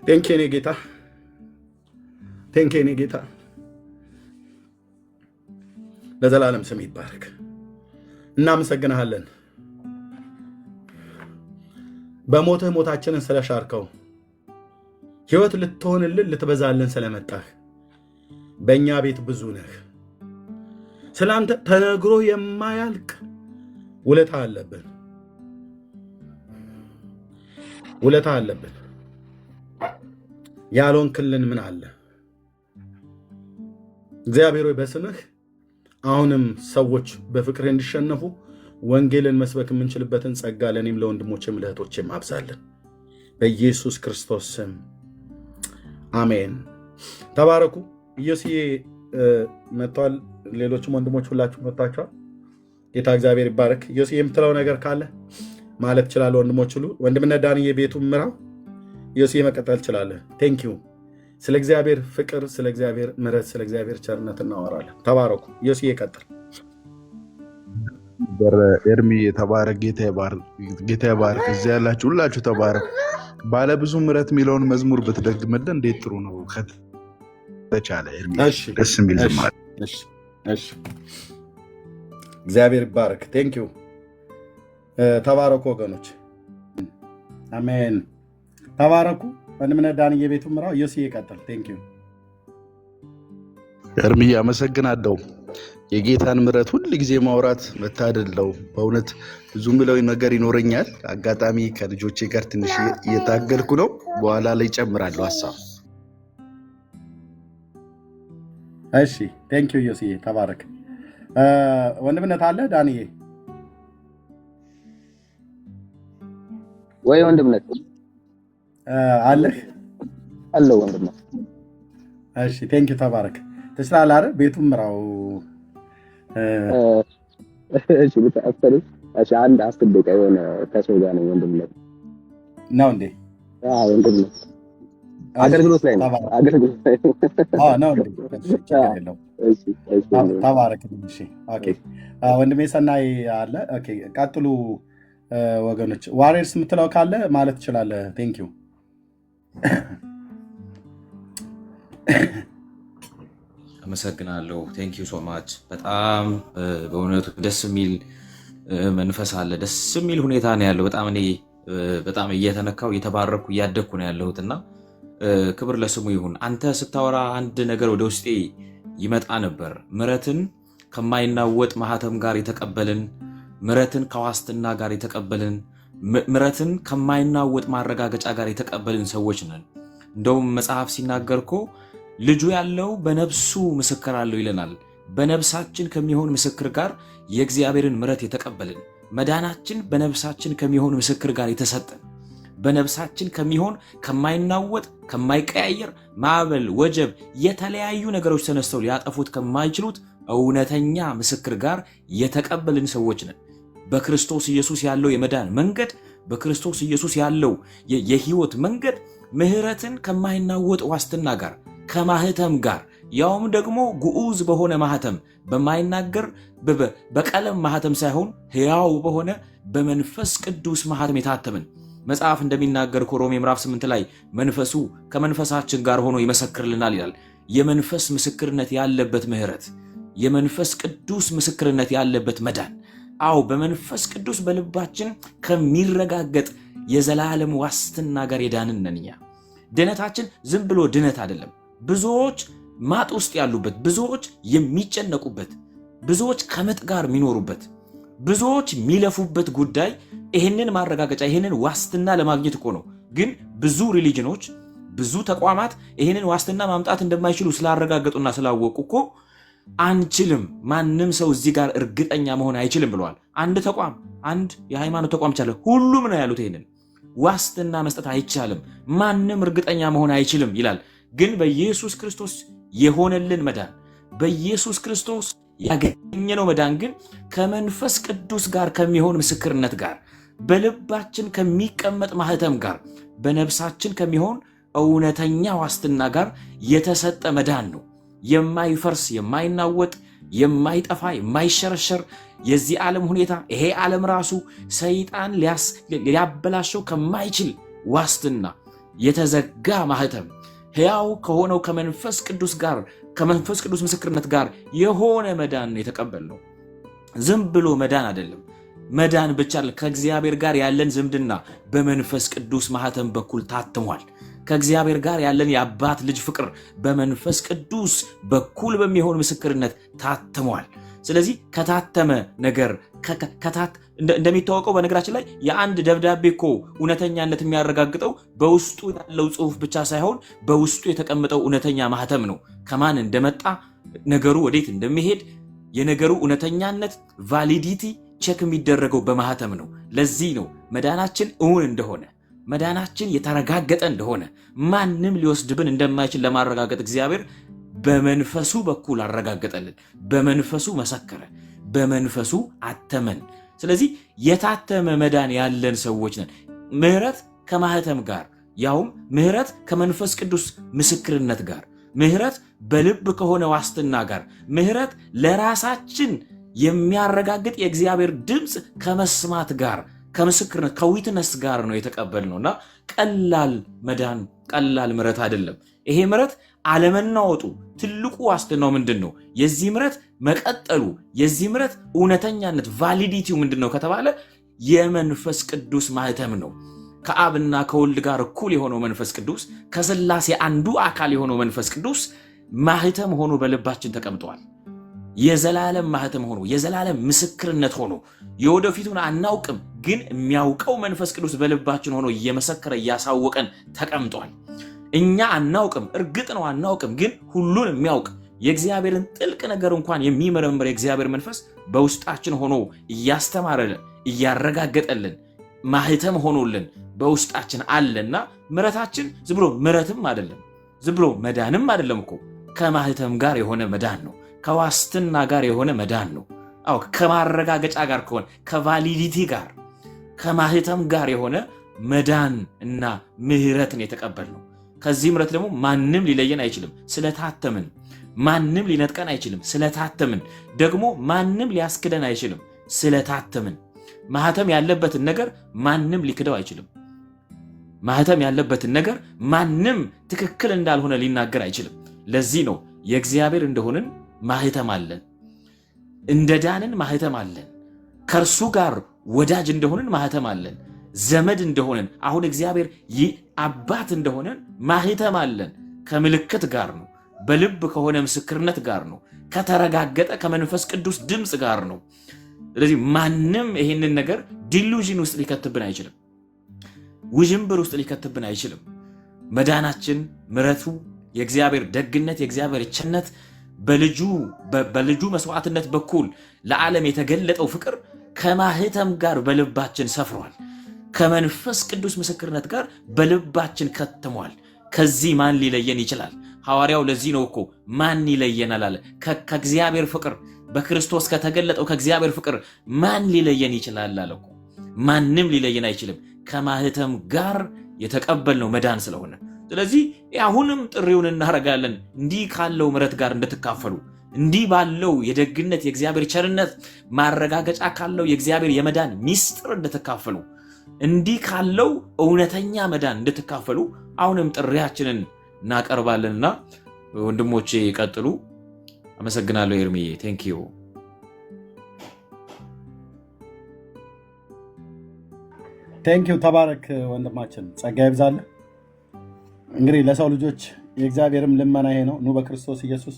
ቴንኬኔ ጌታ፣ ቴንኬኔ ጌታ፣ ለዘላለም ስም ይባረክ። እናመሰግንሃለን በሞትህ ሞታችንን ስለሻርከው፣ ሕይወት ልትሆንልን ልትበዛልን ስለመጣህ። በእኛ ቤት ብዙ ነህ። ስላንተ ተነግሮ የማያልቅ ውለታ አለብን፣ ውለታ አለብን። ያልሆንክልን ምን አለ? እግዚአብሔር ሆይ በስምህ አሁንም ሰዎች በፍቅር እንዲሸነፉ ወንጌልን መስበክ የምንችልበትን ጸጋ ለእኔም ለወንድሞቼም ለእህቶቼም አብዛለን በኢየሱስ ክርስቶስ ስም አሜን። ተባረኩ። ኢየሱስዬ መጥቷል። ሌሎችም ወንድሞች ሁላችሁ መጥታችኋል። ጌታ እግዚአብሔር ይባረክ። ኢየሱስዬ የምትለው ነገር ካለ ማለት ይችላል። ወንድሞች ሁሉ ወንድምነት ዳንዬ ቤቱን ምራው። ኢየሱስዬ መቀጠል ትችላለህ። ቴንኪዩ። ስለ እግዚአብሔር ፍቅር፣ ስለ እግዚአብሔር ምሕረት፣ ስለ እግዚአብሔር ቸርነት እናወራለን። ተባረኩ። ኢየሱስዬ ይቀጥል። ኤርሚ የተባረክ ጌታ ይባርክ። እዚህ ያላችሁ ሁላችሁ ተባረኩ። ባለብዙ ምሕረት የሚለውን መዝሙር ብትደግምልን እንዴት ጥሩ ነው። ከተቻለ ኤርሚ ደስ የሚል ዝማሬ። እግዚአብሔር ይባረክ። ቴንኪዩ። ተባረኩ ወገኖች። አሜን። ተባረኩ። ወንድምነት ዳንዬ ቤቱን ምራው። ኢየሱስዬ ይቀጥል። ቴንኪዩ። ኤርሚ አመሰግናለሁ። የጌታን ምሕረት ሁል ጊዜ ማውራት መታደል ነው። በእውነት ብዙ ምለው ነገር ይኖረኛል። አጋጣሚ ከልጆቼ ጋር ትንሽ እየታገልኩ ነው። በኋላ ላይ ጨምራለሁ ሀሳብ። እሺ ቴንኪዩ ኢየሱስዬ ተባረክ። ወንድምነት አለ ዳንዬ ወይ? ወንድምነት አለህ? አለው ወንድምነት። እሺ ቴንኪዩ ተባረክ። ትችላለህ አይደል? ቤቱን ምራው። እሺ ብታፈሪ እሺ። አንድ 10 ደቂቃ የሆነ ከሰው ጋር ነው ወንድምነት ነው እንዴ? አዎ ወንድምነት አገልግሎት ላይ ነው። አገልግሎት ላይ ነው እንዴ? እሺ ተባረክ። እሺ ኦኬ። ወንድሜ ሰናይ አለ። ኦኬ ቀጥሉ ወገኖች። ዋሬርስ የምትለው ካለ ማለት ትችላለህ። ቴንኪዩ። አመሰግናለሁ። ቴንክ ዩ ሶ ማች። በጣም በእውነቱ ደስ የሚል መንፈስ አለ። ደስ የሚል ሁኔታ ነው ያለው። በጣም እየተነካው እየተባረኩ እያደግኩ ነው ያለሁት እና ክብር ለስሙ ይሁን። አንተ ስታወራ አንድ ነገር ወደ ውስጤ ይመጣ ነበር። ምሕረትን ከማይናወጥ ማህተም ጋር የተቀበልን፣ ምሕረትን ከዋስትና ጋር የተቀበልን፣ ምሕረትን ከማይናወጥ ማረጋገጫ ጋር የተቀበልን ሰዎች ነን። እንደውም መጽሐፍ ሲናገር እኮ ልጁ ያለው በነፍሱ ምስክር አለው ይለናል። በነፍሳችን ከሚሆን ምስክር ጋር የእግዚአብሔርን ምሕረት የተቀበልን፣ መዳናችን በነፍሳችን ከሚሆን ምስክር ጋር የተሰጠን፣ በነፍሳችን ከሚሆን ከማይናወጥ ከማይቀያየር ማዕበል፣ ወጀብ፣ የተለያዩ ነገሮች ተነስተው ሊያጠፉት ከማይችሉት እውነተኛ ምስክር ጋር የተቀበልን ሰዎች ነን። በክርስቶስ ኢየሱስ ያለው የመዳን መንገድ፣ በክርስቶስ ኢየሱስ ያለው የህይወት መንገድ ምሕረትን ከማይናወጥ ዋስትና ጋር ከማህተም ጋር ያውም ደግሞ ግዑዝ በሆነ ማህተም በማይናገር በቀለም ማህተም ሳይሆን ሕያው በሆነ በመንፈስ ቅዱስ ማህተም የታተምን መጽሐፍ እንደሚናገር ሮሜ ምዕራፍ 8 ላይ መንፈሱ ከመንፈሳችን ጋር ሆኖ ይመሰክርልናል ይላል። የመንፈስ ምስክርነት ያለበት ምሕረት፣ የመንፈስ ቅዱስ ምስክርነት ያለበት መዳን፣ አዎ በመንፈስ ቅዱስ በልባችን ከሚረጋገጥ የዘላለም ዋስትና ጋር የዳንን ነን እኛ። ድነታችን ዝም ብሎ ድነት አይደለም። ብዙዎች ማጥ ውስጥ ያሉበት፣ ብዙዎች የሚጨነቁበት፣ ብዙዎች ከምጥ ጋር የሚኖሩበት፣ ብዙዎች የሚለፉበት ጉዳይ ይህንን ማረጋገጫ ይህንን ዋስትና ለማግኘት እኮ ነው። ግን ብዙ ሪሊጅኖች፣ ብዙ ተቋማት ይህንን ዋስትና ማምጣት እንደማይችሉ ስላረጋገጡና ስላወቁ እኮ አንችልም፣ ማንም ሰው እዚህ ጋር እርግጠኛ መሆን አይችልም ብለዋል። አንድ ተቋም፣ አንድ የሃይማኖት ተቋም ይቻላል፣ ሁሉም ነው ያሉት ይህንን ዋስትና መስጠት አይቻልም፣ ማንም እርግጠኛ መሆን አይችልም ይላል። ግን በኢየሱስ ክርስቶስ የሆነልን መዳን፣ በኢየሱስ ክርስቶስ ያገኘነው መዳን ግን ከመንፈስ ቅዱስ ጋር ከሚሆን ምስክርነት ጋር፣ በልባችን ከሚቀመጥ ማህተም ጋር፣ በነፍሳችን ከሚሆን እውነተኛ ዋስትና ጋር የተሰጠ መዳን ነው። የማይፈርስ የማይናወጥ የማይጠፋ የማይሸረሸር የዚህ ዓለም ሁኔታ ይሄ ዓለም ራሱ ሰይጣን ሊያበላሸው ከማይችል ዋስትና የተዘጋ ማህተም ሕያው ከሆነው ከመንፈስ ቅዱስ ጋር ከመንፈስ ቅዱስ ምስክርነት ጋር የሆነ መዳን የተቀበልነው። ዝም ብሎ መዳን አይደለም። መዳን ብቻ ከእግዚአብሔር ጋር ያለን ዝምድና በመንፈስ ቅዱስ ማህተም በኩል ታትሟል። ከእግዚአብሔር ጋር ያለን የአባት ልጅ ፍቅር በመንፈስ ቅዱስ በኩል በሚሆን ምስክርነት ታትሟል። ስለዚህ ከታተመ ነገር እንደሚታወቀው በነገራችን ላይ የአንድ ደብዳቤ እኮ እውነተኛነት የሚያረጋግጠው በውስጡ ያለው ጽሑፍ ብቻ ሳይሆን በውስጡ የተቀመጠው እውነተኛ ማህተም ነው። ከማን እንደመጣ ነገሩ ወዴት እንደሚሄድ የነገሩ እውነተኛነት ቫሊዲቲ ቼክ የሚደረገው በማህተም ነው። ለዚህ ነው መዳናችን እውን እንደሆነ መዳናችን የተረጋገጠ እንደሆነ ማንም ሊወስድብን እንደማይችል ለማረጋገጥ እግዚአብሔር በመንፈሱ በኩል አረጋገጠልን፣ በመንፈሱ መሰከረ፣ በመንፈሱ አተመን። ስለዚህ የታተመ መዳን ያለን ሰዎች ነን። ምሕረት ከማህተም ጋር ያውም ምሕረት ከመንፈስ ቅዱስ ምስክርነት ጋር፣ ምሕረት በልብ ከሆነ ዋስትና ጋር፣ ምሕረት ለራሳችን የሚያረጋግጥ የእግዚአብሔር ድምፅ ከመስማት ጋር ከምስክርነት ከዊትነስ ጋር ነው የተቀበልነውና ቀላል መዳን ቀላል ምሕረት አይደለም። ይሄ ምሕረት አለመናወጡ ትልቁ ዋስትናው ምንድን ነው? የዚህ ምሕረት መቀጠሉ የዚህ ምሕረት እውነተኛነት ቫሊዲቲው ምንድን ነው ከተባለ የመንፈስ ቅዱስ ማህተም ነው። ከአብና ከወልድ ጋር እኩል የሆነው መንፈስ ቅዱስ ከሥላሴ አንዱ አካል የሆነው መንፈስ ቅዱስ ማህተም ሆኖ በልባችን ተቀምጧል። የዘላለም ማህተም ሆኖ የዘላለም ምስክርነት ሆኖ የወደፊቱን አናውቅም፣ ግን የሚያውቀው መንፈስ ቅዱስ በልባችን ሆኖ እየመሰከረ እያሳወቀን ተቀምጧል። እኛ አናውቅም፣ እርግጥ ነው አናውቅም፣ ግን ሁሉን የሚያውቅ የእግዚአብሔርን ጥልቅ ነገር እንኳን የሚመረምር የእግዚአብሔር መንፈስ በውስጣችን ሆኖ እያስተማረልን እያረጋገጠልን ማህተም ሆኖልን በውስጣችን አለና ምሕረታችን ዝም ብሎ ምሕረትም አይደለም፣ ዝም ብሎ መዳንም አይደለም እኮ ከማህተም ጋር የሆነ መዳን ነው። ከዋስትና ጋር የሆነ መዳን ነው። አዎ ከማረጋገጫ ጋር ከሆነ ከቫሊዲቲ ጋር ከማህተም ጋር የሆነ መዳን እና ምሕረትን የተቀበልነው። ከዚህ ምሕረት ደግሞ ማንም ሊለየን አይችልም ስለታተምን። ማንም ሊነጥቀን አይችልም ስለታተምን። ደግሞ ማንም ሊያስክደን አይችልም ስለታተምን። ማህተም ያለበትን ነገር ማንም ሊክደው አይችልም። ማህተም ያለበትን ነገር ማንም ትክክል እንዳልሆነ ሊናገር አይችልም። ለዚህ ነው የእግዚአብሔር እንደሆንን ማህተም አለን፣ እንደዳንን ማህተም አለን፣ ከእርሱ ጋር ወዳጅ እንደሆንን ማህተም አለን፣ ዘመድ እንደሆንን አሁን እግዚአብሔር አባት እንደሆነን ማህተም አለን። ከምልክት ጋር ነው፣ በልብ ከሆነ ምስክርነት ጋር ነው፣ ከተረጋገጠ ከመንፈስ ቅዱስ ድምፅ ጋር ነው። ስለዚህ ማንም ይሄንን ነገር ዲሉዥን ውስጥ ሊከትብን አይችልም፣ ውዥንብር ውስጥ ሊከትብን አይችልም። መዳናችን ምሕረቱ የእግዚአብሔር ደግነት የእግዚአብሔር ቸርነት በልጁ መስዋዕትነት በኩል ለዓለም የተገለጠው ፍቅር ከማህተም ጋር በልባችን ሰፍሯል። ከመንፈስ ቅዱስ ምስክርነት ጋር በልባችን ከትሟል። ከዚህ ማን ሊለየን ይችላል? ሐዋርያው ለዚህ ነው እኮ ማን ይለየናል አለ። ከእግዚአብሔር ፍቅር በክርስቶስ ከተገለጠው ከእግዚአብሔር ፍቅር ማን ሊለየን ይችላል አለ እኮ። ማንም ሊለየን አይችልም፣ ከማህተም ጋር የተቀበልነው መዳን ስለሆነ። ስለዚህ አሁንም ጥሪውን እናደርጋለን፣ እንዲህ ካለው ምሕረት ጋር እንድትካፈሉ፣ እንዲህ ባለው የደግነት የእግዚአብሔር ቸርነት ማረጋገጫ ካለው የእግዚአብሔር የመዳን ሚስጥር እንድትካፈሉ፣ እንዲህ ካለው እውነተኛ መዳን እንድትካፈሉ አሁንም ጥሪያችንን እናቀርባለንና ወንድሞቼ ይቀጥሉ። አመሰግናለሁ ኤርሚዬ። ቴንክ ዩ። ቴንክ ዩ። ተባረክ ወንድማችን፣ ጸጋ ይብዛልህ። እንግዲህ ለሰው ልጆች የእግዚአብሔርም ልመና ይሄ ነው። ኑ በክርስቶስ ኢየሱስ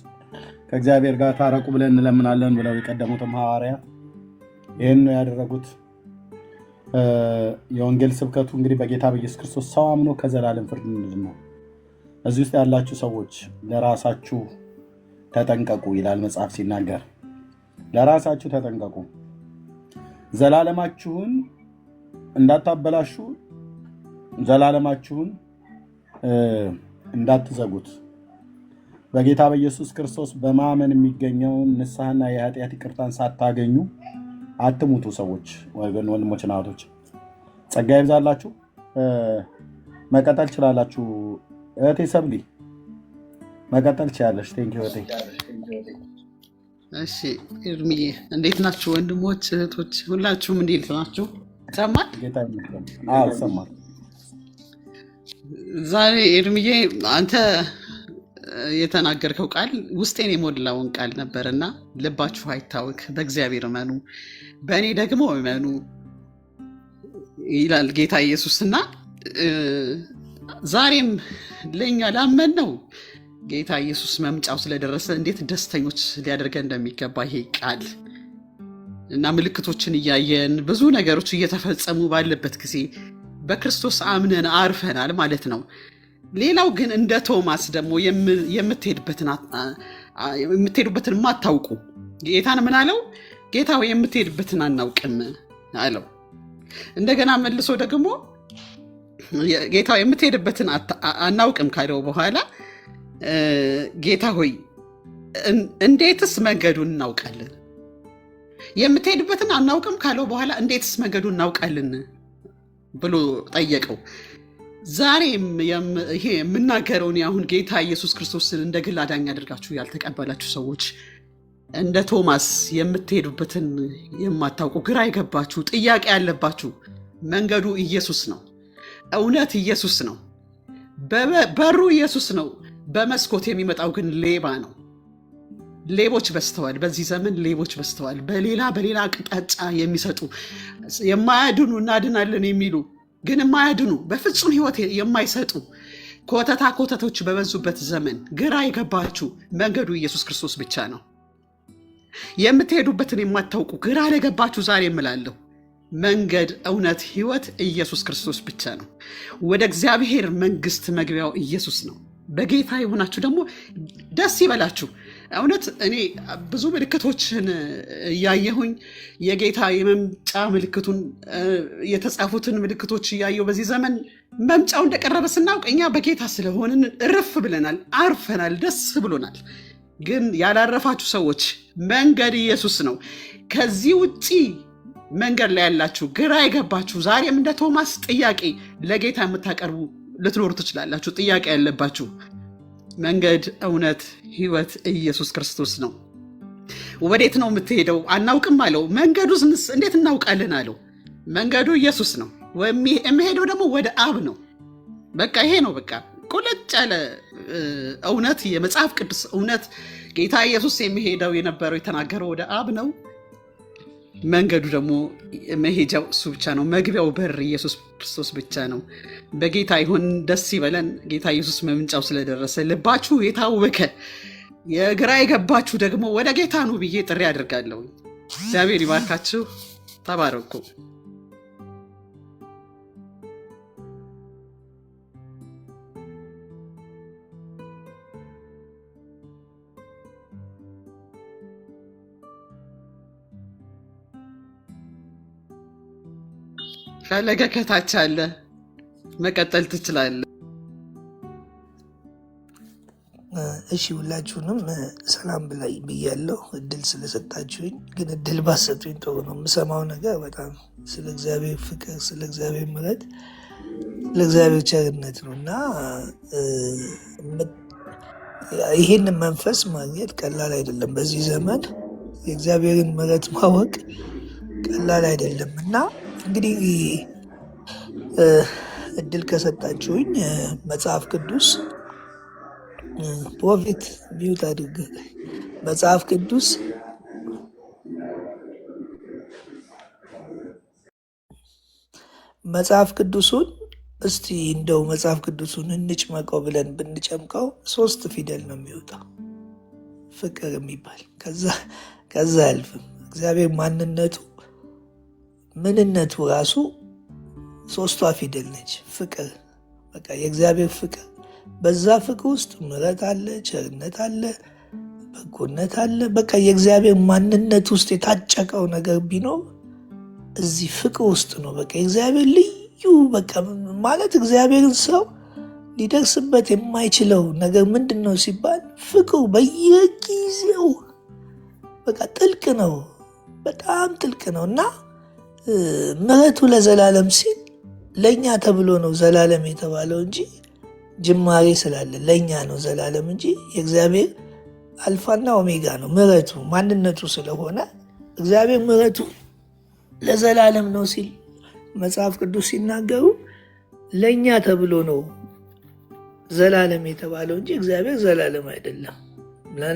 ከእግዚአብሔር ጋር ታረቁ ብለን እንለምናለን ብለው የቀደሙትም ሐዋርያት ይህን ነው ያደረጉት። የወንጌል ስብከቱ እንግዲህ በጌታ በኢየሱስ ክርስቶስ ሰው አምኖ ከዘላለም ፍርድ ነው። እዚህ ውስጥ ያላችሁ ሰዎች ለራሳችሁ ተጠንቀቁ ይላል መጽሐፍ ሲናገር። ለራሳችሁ ተጠንቀቁ፣ ዘላለማችሁን እንዳታበላሹ፣ ዘላለማችሁን እንዳትዘጉት። በጌታ በኢየሱስ ክርስቶስ በማመን የሚገኘውን ንስሐና የኃጢአት ይቅርታን ሳታገኙ አትሙቱ። ሰዎች ወንድሞችና እህቶች ጸጋ ይብዛላችሁ። መቀጠል ችላላችሁ። እህቴ ሰብሊ መቀጠል ችላለች። ቴንክ ዩ እህቴ። እሺ ኤርሚዬ እንዴት ናችሁ? ወንድሞች እህቶች ሁላችሁም እንዴት ናችሁ? ይሰማል? ጌታ ይመስገን። አዎ ይሰማል። ዛሬ ኤርሚዬ አንተ የተናገርከው ቃል ውስጤን የሞላውን ቃል ነበርና ልባችሁ አይታወክ፣ በእግዚአብሔር እመኑ፣ በእኔ ደግሞ እመኑ ይላል ጌታ ኢየሱስና ዛሬም ለእኛ ላመን ነው ጌታ ኢየሱስ መምጫው ስለደረሰ እንዴት ደስተኞች ሊያደርገን እንደሚገባ ይሄ ቃል እና ምልክቶችን እያየን ብዙ ነገሮች እየተፈጸሙ ባለበት ጊዜ በክርስቶስ አምነን አርፈናል ማለት ነው። ሌላው ግን እንደ ቶማስ ደግሞ የምትሄዱበትን ማታውቁ ጌታን ምን አለው? ጌታ ሆይ የምትሄድበትን አናውቅም አለው። እንደገና መልሶ ደግሞ ጌታ የምትሄድበትን አናውቅም ካለው በኋላ ጌታ ሆይ እንዴትስ መንገዱን እናውቃለን? የምትሄድበትን አናውቅም ካለው በኋላ እንዴትስ መንገዱን እናውቃለን ብሎ ጠየቀው። ዛሬም ይሄ የምናገረውን አሁን ጌታ ኢየሱስ ክርስቶስን እንደ ግል አዳኝ አድርጋችሁ ያልተቀበላችሁ ሰዎች እንደ ቶማስ የምትሄዱበትን የማታውቁ ግራ የገባችሁ ጥያቄ ያለባችሁ፣ መንገዱ ኢየሱስ ነው፣ እውነት ኢየሱስ ነው፣ በሩ ኢየሱስ ነው። በመስኮት የሚመጣው ግን ሌባ ነው። ሌቦች በስተዋል። በዚህ ዘመን ሌቦች በስተዋል። በሌላ አቅጣጫ የሚሰጡ የማያድኑ እናድናለን የሚሉ ግን የማያድኑ በፍጹም ሕይወት የማይሰጡ ኮተቶች በበዙበት ዘመን ግራ የገባችሁ መንገዱ ኢየሱስ ክርስቶስ ብቻ ነው። የምትሄዱበትን የማታውቁ ግራ ለገባችሁ ዛሬ እምላለሁ መንገድ፣ እውነት፣ ሕይወት ኢየሱስ ክርስቶስ ብቻ ነው። ወደ እግዚአብሔር መንግሥት መግቢያው ኢየሱስ ነው። በጌታ የሆናችሁ ደግሞ ደስ ይበላችሁ። እውነት እኔ ብዙ ምልክቶችን እያየሁኝ የጌታ የመምጫ ምልክቱን የተጻፉትን ምልክቶች እያየሁ በዚህ ዘመን መምጫው እንደቀረበ ስናውቅ እኛ በጌታ ስለሆንን እርፍ ብለናል፣ አርፈናል፣ ደስ ብሎናል። ግን ያላረፋችሁ ሰዎች መንገድ ኢየሱስ ነው። ከዚህ ውጪ መንገድ ላይ ያላችሁ ግራ የገባችሁ ዛሬም እንደ ቶማስ ጥያቄ ለጌታ የምታቀርቡ ልትኖሩ ትችላላችሁ። ጥያቄ ያለባችሁ መንገድ፣ እውነት፣ ሕይወት ኢየሱስ ክርስቶስ ነው። ወዴት ነው የምትሄደው? አናውቅም አለው። መንገዱስ እንዴት እናውቃለን አለው። መንገዱ ኢየሱስ ነው። የሚሄደው ደግሞ ወደ አብ ነው። በቃ ይሄ ነው። በቃ ቁልጭ ያለ እውነት፣ የመጽሐፍ ቅዱስ እውነት። ጌታ ኢየሱስ የሚሄደው የነበረው የተናገረው ወደ አብ ነው። መንገዱ ደግሞ መሄጃው እሱ ብቻ ነው። መግቢያው በር ኢየሱስ ክርስቶስ ብቻ ነው። በጌታ ይሁን፣ ደስ ይበለን። ጌታ ኢየሱስ መምጫው ስለደረሰ ልባችሁ የታወከ የግራ የገባችሁ ደግሞ ወደ ጌታ ነው ብዬ ጥሪ አድርጋለሁ። እግዚአብሔር ይባርካችሁ። ተባረኩ። ፈለገ ከታች አለ። መቀጠል ትችላለህ። እሺ ሁላችሁንም ሰላም ብያለሁ፣ እድል ስለሰጣችሁኝ። ግን እድል ባሰጡኝ ጥሩ ነው። የምሰማው ነገር በጣም ስለ እግዚአብሔር ፍቅር፣ ስለ እግዚአብሔር ምሕረት፣ ስለ እግዚአብሔር ቸርነት ነው እና ይህን መንፈስ ማግኘት ቀላል አይደለም። በዚህ ዘመን የእግዚአብሔርን ምሕረት ማወቅ ቀላል አይደለም እና እንግዲህ እድል ከሰጣችሁኝ መጽሐፍ ቅዱስ ፕሮፌት ሚዩት አድርገ መጽሐፍ ቅዱሱን እስቲ እንደው መጽሐፍ ቅዱሱን እንጭመቀው ብለን ብንጨምቀው 3 ፊደል ነው የሚወጣው፣ ፍቅር የሚባል ከዛ አያልፍም። እግዚአብሔር ማንነቱ ምንነቱ ራሱ 3ቷ ፊደል ነች፣ ፍቅር። በቃ የእግዚአብሔር ፍቅር፣ በዛ ፍቅር ውስጥ ምሕረት አለ፣ ቸርነት አለ፣ በጎነት አለ። በቃ የእግዚአብሔር ማንነት ውስጥ የታጨቀው ነገር ቢኖር እዚህ ፍቅር ውስጥ ነው። በቃ የእግዚአብሔር ልዩ በቃ ማለት እግዚአብሔርን ሰው ሊደርስበት የማይችለው ነገር ምንድን ነው ሲባል ፍቅሩ በየጊዜው በቃ ጥልቅ ነው፣ በጣም ጥልቅ ነው እና ምሕረቱ ለዘላለም ሲል ለእኛ ተብሎ ነው ዘላለም የተባለው እንጂ ጅማሬ ስላለ ለእኛ ነው ዘላለም እንጂ የእግዚአብሔር አልፋና ኦሜጋ ነው። ምሕረቱ ማንነቱ ስለሆነ እግዚአብሔር ምሕረቱ ለዘላለም ነው ሲል መጽሐፍ ቅዱስ ሲናገሩ ለእኛ ተብሎ ነው ዘላለም የተባለው እንጂ እግዚአብሔር ዘላለም አይደለም።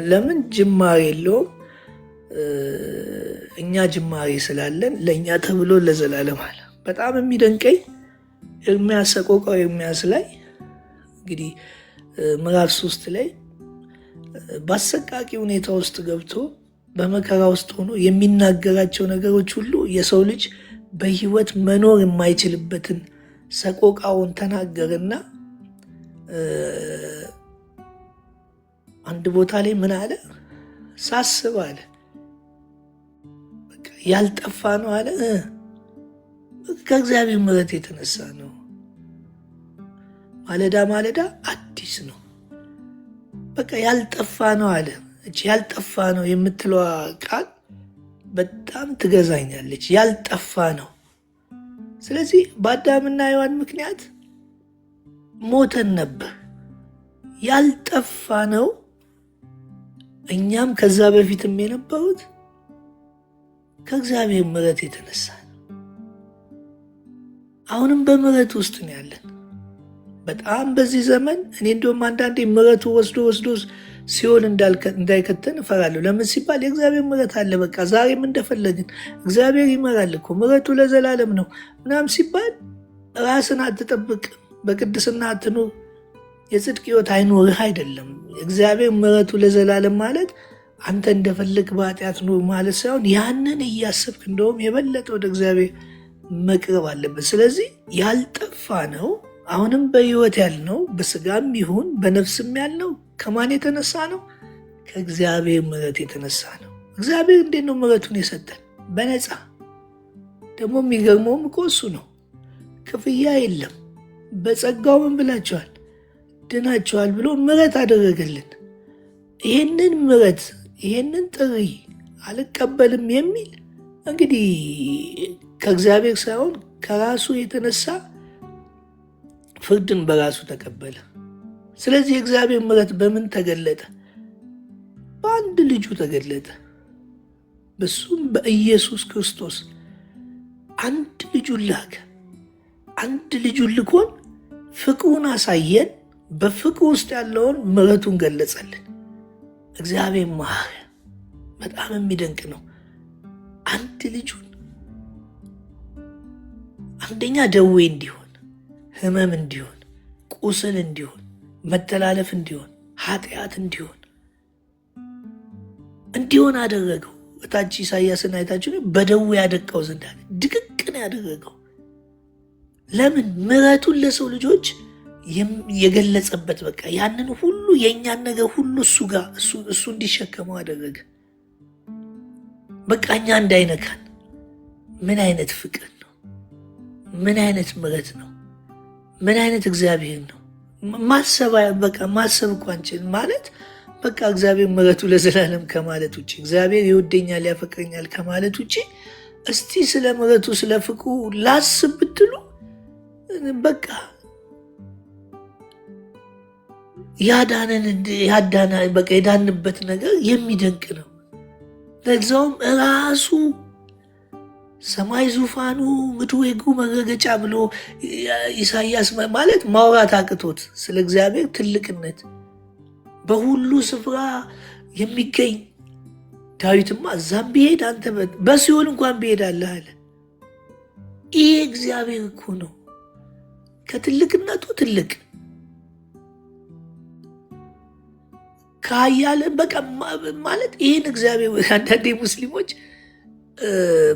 ለምን? ጅማሬ የለውም። እኛ ጅማሬ ስላለን ለእኛ ተብሎ ለዘላለም አለ። በጣም የሚደንቀኝ ኤርምያስ ሰቆቃው ኤርምያስ ላይ እንግዲህ ምዕራፍ 3 ላይ በአሰቃቂ ሁኔታ ውስጥ ገብቶ በመከራ ውስጥ ሆኖ የሚናገራቸው ነገሮች ሁሉ የሰው ልጅ በሕይወት መኖር የማይችልበትን ሰቆቃውን ተናገርና አንድ ቦታ ላይ ምን አለ? ሳስብ አለ ያልጠፋ ነው አለ ከእግዚአብሔር ምሕረት የተነሳ ነው። ማለዳ ማለዳ አዲስ ነው። በቃ ያልጠፋ ነው አለ። እቺ ያልጠፋ ነው የምትለዋ ቃል በጣም ትገዛኛለች። ያልጠፋ ነው። ስለዚህ በአዳምና ሔዋን ምክንያት ሞተን ነበር። ያልጠፋ ነው። እኛም ከዛ በፊትም የነበሩት ከእግዚአብሔር ምሕረት የተነሳ ነው። አሁንም በምሕረት ውስጥ ነው ያለን። በጣም በዚህ ዘመን እኔ እንደውም አንዳንዴ ምሕረቱ ወስዶ ሲኦል እንዳይከተን እፈራለሁ። ለምን ሲባል የእግዚአብሔር ምሕረት አለ። በቃ ዛሬም እንደፈለግን እግዚአብሔር ይመራል እኮ ምሕረቱ ለዘላለም ነው ምናምን ሲባል ራስን አትጠብቅ፣ በቅድስና አትኑር፣ የጽድቅ ሕይወት አይኖርህ አይደለም። እግዚአብሔር ምሕረቱ ለዘላለም ማለት አንተ እንደፈለግ በኃጢአት ኑር ማለት ሳይሆን ያንን እያሰብክ እንደውም የበለጠ ወደ እግዚአብሔር መቅረብ አለበት። ስለዚህ ያልጠፋ ነው። አሁንም በሕይወት ያልነው በስጋም ይሁን በነፍስም ያልነው ከማን የተነሳ ነው? ከእግዚአብሔር ምሕረት የተነሳ ነው። እግዚአብሔር እንዴት ነው ምሕረቱን የሰጠን? በነፃ ደግሞ የሚገርመውም እኮ እሱ ነው። ክፍያ የለም። በጸጋው ምን ብላችኋል? ድናችኋል ብሎ ምሕረት አደረገልን። ይህንን ምሕረት ይህንን ጥሪ አልቀበልም የሚል እንግዲህ ከእግዚአብሔር ሳይሆን ከራሱ የተነሳ ፍርድን በራሱ ተቀበለ። ስለዚህ የእግዚአብሔር ምሕረት በምን ተገለጠ? በአንድ ልጁ ተገለጠ። በሱም በኢየሱስ ክርስቶስ አንድ ልጁን ላከ። አንድ ልጁን ልኮን ፍቅሩን አሳየን። በፍቅሩ ውስጥ ያለውን ምሕረቱን ገለጸልን። እግዚአብሔር መሐሪ በጣም የሚደንቅ ነው። አንድ ልጁን አንደኛ ደዌ እንዲሆን፣ ሕመም እንዲሆን፣ ቁስል እንዲሆን፣ መተላለፍ እንዲሆን፣ ኃጢአት እንዲሆን አደረገው። እታች ኢሳይያስን አይታችሁ በደዌ ያደቃው ዘንድ አለ። ድቅቅ ነው ያደረገው። ለምን? ምሕረቱን ለሰው ልጆች የገለጸበት በቃ ያንን ሁሉ የእኛን ነገር ሁሉ እሱ እንዲሸከመው አደረገ። በቃ እኛ እንዳይነካን። ምን አይነት ፍቅር ነው! ምን አይነት ምሕረት ነው? ምን አይነት እግዚአብሔር ነው? ማሰብ እኮ አንችልም። ማለት በቃ እግዚአብሔር ምሕረቱ ለዘላለም ከማለት ውጭ፣ እግዚአብሔር ይወደኛል ያፈቅረኛል ከማለት ውጭ እስቲ ስለ ምሕረቱ ስለ ፍቅሩ ላስብ ብትሉ በቃ የዳንበት ነገር የሚደንቅ ነው። ለዛውም ራሱ ሰማይ ዙፋኑ ምድሩ የእግሩ መረገጫ ብሎ ኢሳያስ ማለት ማውራት አቅቶት ስለ እግዚአብሔር ትልቅነት በሁሉ ስፍራ የሚገኝ ዳዊትማ እዛም ቢሄድ አንተ በሲኦል እንኳን ቢሄድ አለህ አለ። ይህ እግዚአብሔር እኮ ነው ከትልቅነቱ ትልቅ ካያለ በቃ ማለት ይህን እግዚአብሔር አንዳንዴ ሙስሊሞች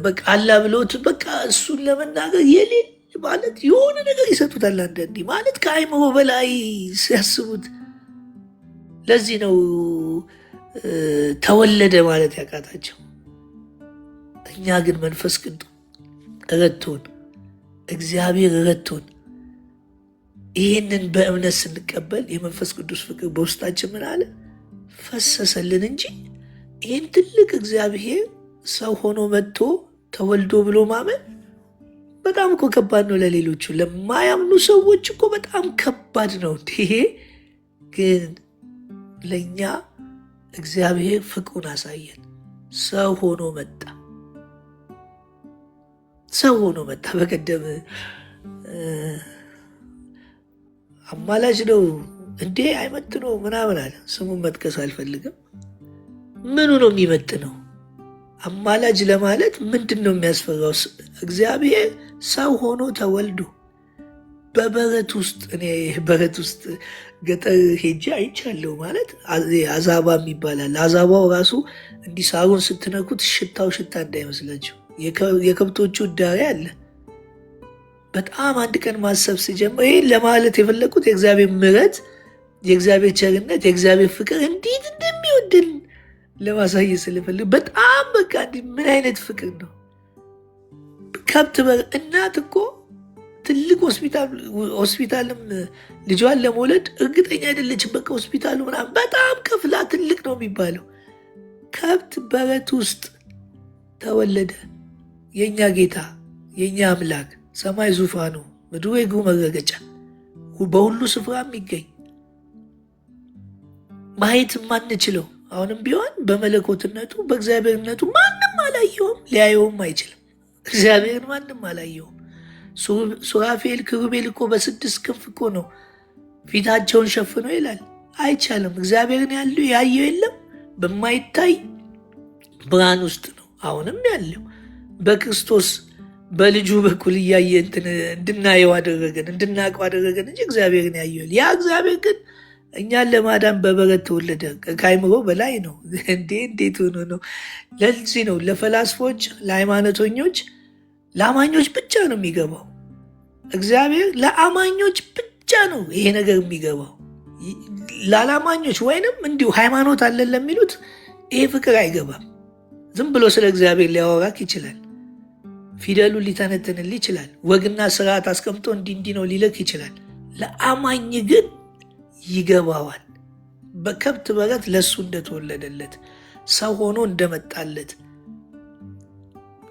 በቃ አላ ብሎት በቃ እሱን ለመናገር የሌል ማለት የሆነ ነገር ይሰጡታል። አንዳንዴ ማለት ከአይምሮ በላይ ሲያስቡት ለዚህ ነው ተወለደ ማለት ያቃታቸው። እኛ ግን መንፈስ ቅዱስ ረድቶን እግዚአብሔር ረድቶን ይህንን በእምነት ስንቀበል የመንፈስ ቅዱስ ፍቅር በውስጣችን ምን አለ ፈሰሰልን እንጂ ይህን ትልቅ እግዚአብሔር ሰው ሆኖ መጥቶ ተወልዶ ብሎ ማመን በጣም እኮ ከባድ ነው። ለሌሎቹ ለማያምኑ ሰዎች እኮ በጣም ከባድ ነው። ይሄ ግን ለእኛ እግዚአብሔር ፍቅሩን አሳየን። ሰው ሆኖ መጣ። ሰው ሆኖ መጣ። በቀደም አማላጅ ነው እንዴ አይመጥ ነው ምናምን አለ። ስሙን መጥቀስ አልፈልግም። ምኑ ነው የሚመጥ ነው? አማላጅ ለማለት ምንድን ነው የሚያስፈራው? እግዚአብሔር ሰው ሆኖ ተወልዶ በበረት ውስጥ እኔ በረት ውስጥ ገጠር ሄጄ አይቻለሁ። ማለት አዛባም ይባላል። አዛባው ራሱ እንዲህ ሳሩን ስትነኩት ሽታው ሽታ እንዳይመስላችሁ የከብቶቹ እዳሪ አለ። በጣም አንድ ቀን ማሰብ ስጀምር ይህን ለማለት የፈለኩት የእግዚአብሔር ምሕረት፣ የእግዚአብሔር ቸርነት፣ የእግዚአብሔር ፍቅር እንዴት እንደሚወድን ለማሳየት ስለፈልግ በጣም በቃ ምን አይነት ፍቅር ነው። ከብት እናት እኮ ትልቅ ሆስፒታልም ልጇን ለመውለድ እርግጠኛ አይደለችም። በቃ ሆስፒታሉ ምናምን በጣም ከፍላ ትልቅ ነው የሚባለው። ከብት በረት ውስጥ ተወለደ። የእኛ ጌታ የእኛ አምላክ ሰማይ ዙፋኑ ምድሩ የእግሩ መረገጫ በሁሉ ስፍራ የሚገኝ ማየት የማንችለው አሁንም ቢሆን በመለኮትነቱ በእግዚአብሔርነቱ ማንም አላየውም፣ ሊያየውም አይችልም። እግዚአብሔርን ማንም አላየውም። ሱራፌል ክሩቤል እኮ በ6 ክንፍ እኮ ነው ፊታቸውን ሸፍኖ ይላል። አይቻልም። እግዚአብሔርን ያየው የለም። በማይታይ ብርሃን ውስጥ ነው አሁንም ያለው። በክርስቶስ በልጁ በኩል እያየ እንድናየው አደረገን፣ እንድናውቀው አደረገን እንጂ እግዚአብሔርን ያየው ያ እግዚአብሔር ግን እኛን ለማዳን በበረት ተወለደ። ከአይምሮ በላይ ነው። እንዴት ሆኖ ነው? ለዚህ ነው ለፈላስፎች፣ ለሃይማኖተኞች፣ ለአማኞች ብቻ ነው የሚገባው። እግዚአብሔር ለአማኞች ብቻ ነው ይሄ ነገር የሚገባው። ላላማኞች ወይንም እንዲሁ ሃይማኖት አለን ለሚሉት ይሄ ፍቅር አይገባም። ዝም ብሎ ስለ እግዚአብሔር ሊያወራክ ይችላል። ፊደሉን ሊተነትንል ይችላል። ወግና ስርዓት አስቀምጦ እንዲህ ነው ሊልክ ይችላል። ለአማኝ ግን ይገባዋል። በከብት በረት ለሱ እንደተወለደለት ሰው ሆኖ እንደመጣለት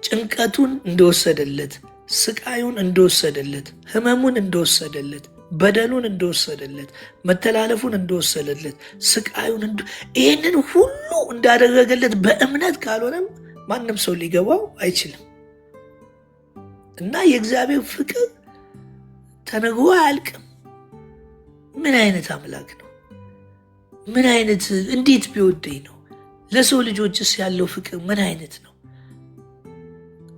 ጭንቀቱን እንደወሰደለት፣ ስቃዩን እንደወሰደለት፣ ህመሙን እንደወሰደለት፣ በደሉን እንደወሰደለት፣ መተላለፉን እንደወሰደለት፣ ስቃዩን ይህንን ሁሉ እንዳደረገለት በእምነት ካልሆነም ማንም ሰው ሊገባው አይችልም። እና የእግዚአብሔር ፍቅር ተነግሮ አያልቅም። ምን አይነት አምላክ ነው? ምን አይነት እንዴት ቢወደኝ ነው? ለሰው ልጆችስ ያለው ፍቅር ምን አይነት ነው?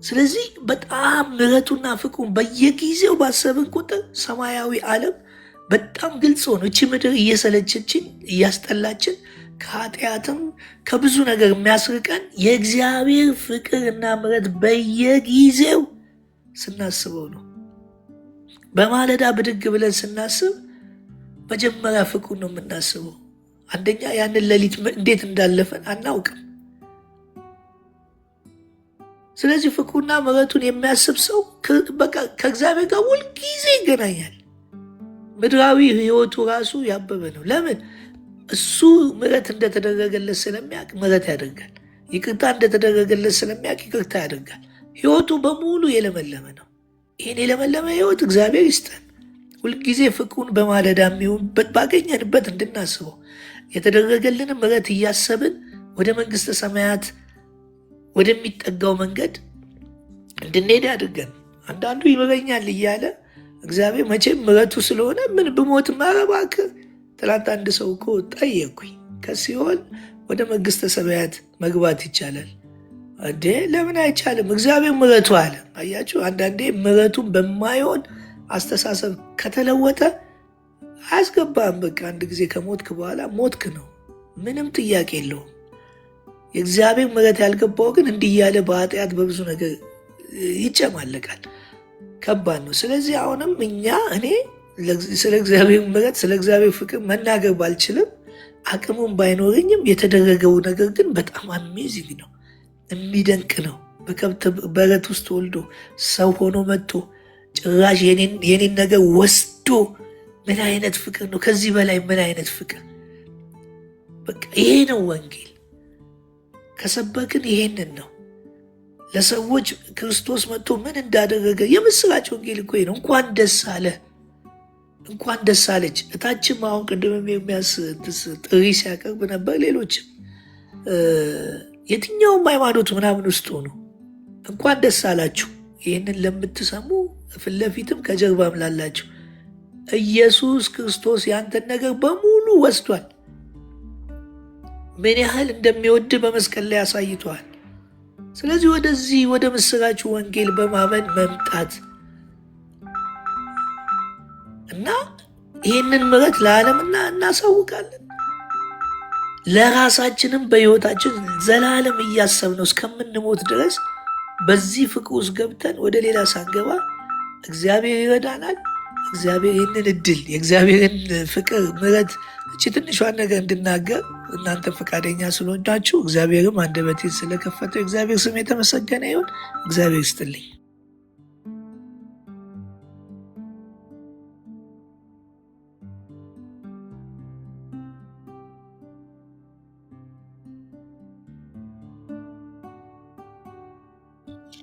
ስለዚህ በጣም ምሕረቱና ፍቅሩን በየጊዜው ባሰብን ቁጥር ሰማያዊ ዓለም በጣም ግልጽ ሆኖ እቺ ምድር እየሰለቸችን እያስጠላችን ከኃጢአትም ከብዙ ነገር የሚያስርቀን የእግዚአብሔር ፍቅርና ምሕረት በየጊዜው ስናስበው ነው። በማለዳ ብድግ ብለን ስናስብ መጀመሪያ ፍቅሩን ነው የምናስበው። አንደኛ ያንን ሌሊት እንዴት እንዳለፈን አናውቅም። ስለዚህ ፍቅሩና ምሕረቱን የሚያስብ ሰው በቃ ከእግዚአብሔር ጋር ሁልጊዜ ይገናኛል። ምድራዊ ህይወቱ ራሱ ያበበ ነው። ለምን? እሱ ምሕረት እንደተደረገለት ስለሚያውቅ ምሕረት ያደርጋል። ይቅርታ እንደተደረገለት ስለሚያውቅ ይቅርታ ያደርጋል። ህይወቱ በሙሉ የለመለመ ነው። ይህን የለመለመ ህይወት እግዚአብሔር ይስጠን። ሁልጊዜ ፍቅሩን በማለዳ የሚሆን ባገኘንበት እንድናስበው የተደረገልንም ምሕረት እያሰብን ወደ መንግሥተ ሰማያት ወደሚጠጋው መንገድ እንድንሄድ ያድርገን። አንዳንዱ ይምረኛል እያለ እግዚአብሔር መቼም ምሕረቱ ስለሆነ ምን ብሞት ማረባክ። ትላንት አንድ ሰው እኮ ጠየቅኩኝ፣ ከሲኦል ወደ መንግሥተ ሰማያት መግባት ይቻላል እንዴ? ለምን አይቻልም? እግዚአብሔር ምሕረቱ አለ። አያችሁ፣ አንዳንዴ ምሕረቱን በማይሆን አስተሳሰብ ከተለወጠ አያስገባም። በቃ አንድ ጊዜ ከሞትክ በኋላ ሞትክ ነው፣ ምንም ጥያቄ የለውም። የእግዚአብሔር ምሕረት ያልገባው ግን እንዲህ እያለ በኃጢአት በብዙ ነገር ይጨማለቃል። ከባድ ነው። ስለዚህ አሁንም እኔ ስለ እግዚአብሔር ምሕረት ስለ እግዚአብሔር ፍቅር መናገር ባልችልም አቅሙም ባይኖረኝም የተደረገው ነገር ግን በጣም አሜዚንግ ነው፣ የሚደንቅ ነው። በከብት በረት ውስጥ ወልዶ ሰው ሆኖ መጥቶ ጭራሽ የኔን ነገር ወስዶ ምን አይነት ፍቅር ነው? ከዚህ በላይ ምን አይነት ፍቅር! በቃ ይሄ ነው ወንጌል። ከሰበክን ይሄንን ነው ለሰዎች ክርስቶስ መጥቶ ምን እንዳደረገ የምስራች ወንጌል እኮ ነው። እንኳን ደስ አለ፣ እንኳን ደስ አለች። እታችም አሁን ቅድም ጥሪ ሲያቀርብ ነበር። ሌሎችም የትኛውም ሃይማኖት ምናምን ውስጥ ሆኑ እንኳን ደስ አላችሁ። ይህንን ለምትሰሙ ፊት ለፊትም ከጀርባም ላላችሁ ኢየሱስ ክርስቶስ ያንተን ነገር በሙሉ ወስዷል። ምን ያህል እንደሚወድ በመስቀል ላይ አሳይቷል። ስለዚህ ወደዚህ ወደ ምስራችሁ ወንጌል በማመን መምጣት እና ይህንን ምሕረት ለዓለምና እናሳውቃለን። ለራሳችንም በሕይወታችን ዘላለም እያሰብነው እስከምንሞት ድረስ በዚህ ፍቅር ውስጥ ገብተን ወደ ሌላ ሳንገባ እግዚአብሔር ይረዳናል። እግዚአብሔር ይህንን እድል የእግዚአብሔርን ፍቅር ምሕረት እቺ ትንሿን ነገር እንድናገር እናንተ ፈቃደኛ ስለሆናችሁ እግዚአብሔርም አንደበቴን ስለከፈተው እግዚአብሔር ስም የተመሰገነ ይሁን። እግዚአብሔር ይስጥልኝ።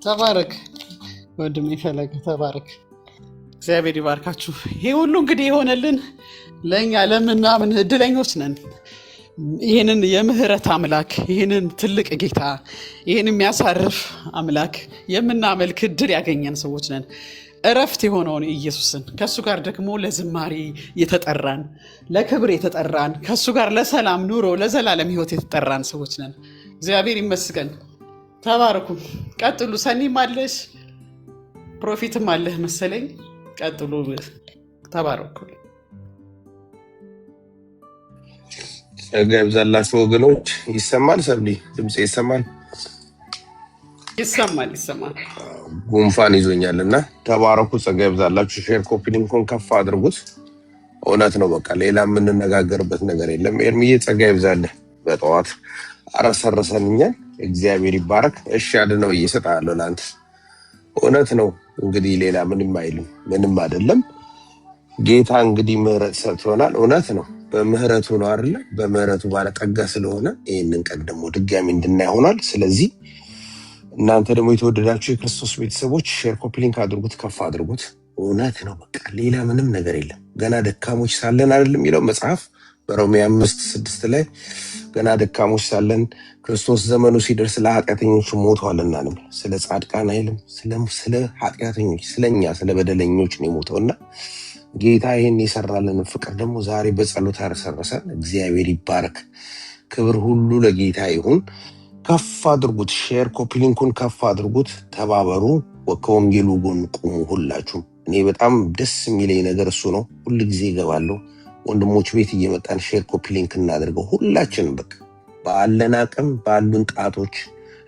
ተባረክ ወንድሜ ፈለገ፣ ተባረክ። እግዚአብሔር ይባርካችሁ። ይሄ ሁሉ እንግዲህ የሆነልን ለእኛ ለምናምን እድለኞች ነን። ይህንን የምህረት አምላክ፣ ይህንን ትልቅ ጌታ፣ ይህን የሚያሳርፍ አምላክ የምናመልክ እድል ያገኘን ሰዎች ነን። እረፍት የሆነውን ኢየሱስን ከእሱ ጋር ደግሞ ለዝማሬ የተጠራን፣ ለክብር የተጠራን፣ ከእሱ ጋር ለሰላም ኑሮ ለዘላለም ሕይወት የተጠራን ሰዎች ነን። እግዚአብሔር ይመስገን። ተባረኩ። ቀጥሉ። ሰኒም አለሽ ፕሮፊትም አለህ መሰለኝ። ቀጥሉ። ተባረኩ። ጸጋ ይብዛላችሁ ወገኖች። ይሰማል? ሰብሊ ድምፅ ይሰማል? ይሰማል፣ ይሰማል። ጉንፋን ይዞኛልና ተባረኩ። ጸጋ ይብዛላችሁ። ሼር ኮፒ ሊንኩን ከፍ አድርጉት። እውነት ነው። በቃ ሌላ የምንነጋገርበት ነገር የለም። ኤርሚዬ ጸጋ ይብዛልህ። በጠዋት አረሰረሰንኛል። እግዚአብሔር ይባረክ። እሺ አድነው እየሰጣለሁ ለአንተ። እውነት ነው። እንግዲህ ሌላ ምንም አይልም፣ ምንም አይደለም። ጌታ እንግዲህ ምህረት ሰጥቶናል። እውነት ነው። በምህረቱ ነው አይደለ? በምህረቱ ባለጠጋ ስለሆነ ይህንን ቀን ደግሞ ድጋሚ እንድናይ ሆኗል። ስለዚህ እናንተ ደግሞ የተወደዳችሁ የክርስቶስ ቤተሰቦች ሼር ኮፒ ሊንክ አድርጉት፣ ከፍ አድርጉት። እውነት ነው። በቃ ሌላ ምንም ነገር የለም። ገና ደካሞች ሳለን አይደለም የሚለው መጽሐፍ በሮሜ 5:6 ላይ ገና ደካሞች ሳለን ክርስቶስ ዘመኑ ሲደርስ ለኃጢአተኞች ሞቷልና ነው። ስለ ጻድቃን አይልም፣ ስለ ኃጢአተኞች፣ ስለኛ ስለ በደለኞች ነው የሞተውና ጌታ ይህን የሰራልን ፍቅር ደግሞ ዛሬ በጸሎት አረሰረሰን። እግዚአብሔር ይባረክ። ክብር ሁሉ ለጌታ ይሁን። ከፍ አድርጉት። ሼር ኮፒ ሊንኩን ከፍ አድርጉት። ተባበሩ። ከወንጌሉ ጎን ቁሙ። ሁላችሁም እኔ በጣም ደስ የሚለኝ ነገር እሱ ነው። ሁል ጊዜ ይገባለሁ ወንድሞች ቤት እየመጣን ሼር ኮፒ ሊንክ እናደርገው። ሁላችንም በቃ ባለን አቅም ባሉን ጣቶች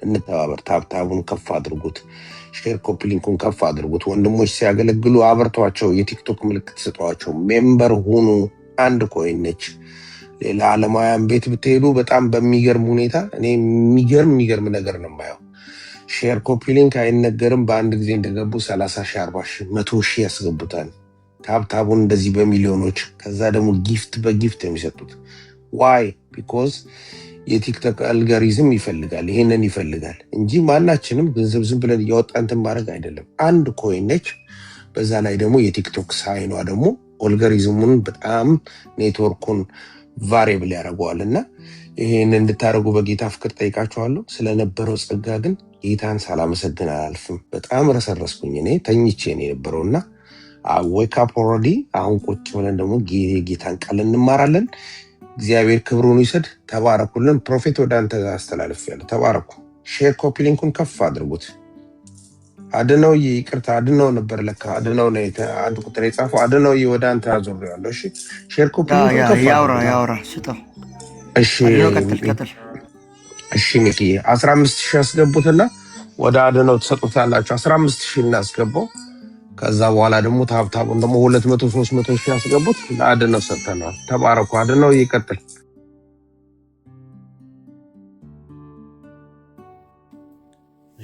እንተባበር። ታብታቡን ከፍ አድርጉት። ሼር ኮፒ ሊንኩን ከፍ አድርጉት። ወንድሞች ሲያገለግሉ አበርቷቸው። የቲክቶክ ምልክት ስጧቸው። ሜምበር ሁኑ። አንድ ኮይን ነች። ሌላ ዓለማውያን ቤት ብትሄዱ በጣም በሚገርም ሁኔታ እኔ የሚገርም ነገር ነው የማየው። ሼር ኮፒ ሊንክ አይነገርም። በአንድ ጊዜ እንደገቡ 30 ሺህ 40 ሺህ 100 ሺህ ያስገቡታል። ታብታቡን እንደዚህ በሚሊዮኖች ከዛ ደግሞ ጊፍት በጊፍት የሚሰጡት ዋይ ቢኮዝ የቲክቶክ አልጋሪዝም ይፈልጋል፣ ይሄንን ይፈልጋል እንጂ ማናችንም ገንዘብ ዝም ብለን እያወጣን እንትን ማድረግ አይደለም። አንድ ኮይን ነች። በዛ ላይ ደግሞ የቲክቶክ ሳይኗ ደግሞ አልጋሪዝሙን በጣም ኔትወርኩን ቫሪብል ያደርገዋል እና ይሄን እንድታደርጉ በጌታ ፍቅር ጠይቃችኋለሁ። ስለነበረው ጸጋ ግን ጌታን ሳላመሰግን አላልፍም። በጣም ረሰረስኩኝ። እኔ ተኝቼ ነው የነበረውና ዌክ አፕ ኦልሬዲ። አሁን ቁጭ ብለን ደግሞ ጌታን ቃል እንማራለን። እግዚአብሔር ክብሩን ይሰድ። ተባረኩልን። ፕሮፌት ወደ አንተ አስተላልፌያለሁ። ተባረኩ። ሼር ኮፒ ሊንኩን ከፍ አድርጉት። አድነው ይቅርታ፣ አድነው ነበር ለካ አድነው ነው አንድ ቁጥር የጻፈው። አድነው ወደ አንተ አዞሬዋለሁ። እሺ ሼር ኮፒ ሊንኩን ከፍ ያውራ ስጠው። እሺ እሺ ሚኪ 15,000 ያስገቡትና ወደ አድነው ተሰጡታላችሁ። 15,000 እናስገባው። ከዛ በኋላ ደግሞ ታብታቡን ደግሞ 200 300 ሺህ ያስገቡት። ለአድነው ሰጥተናል። ተባረኩ። አድነው ይቀጥል።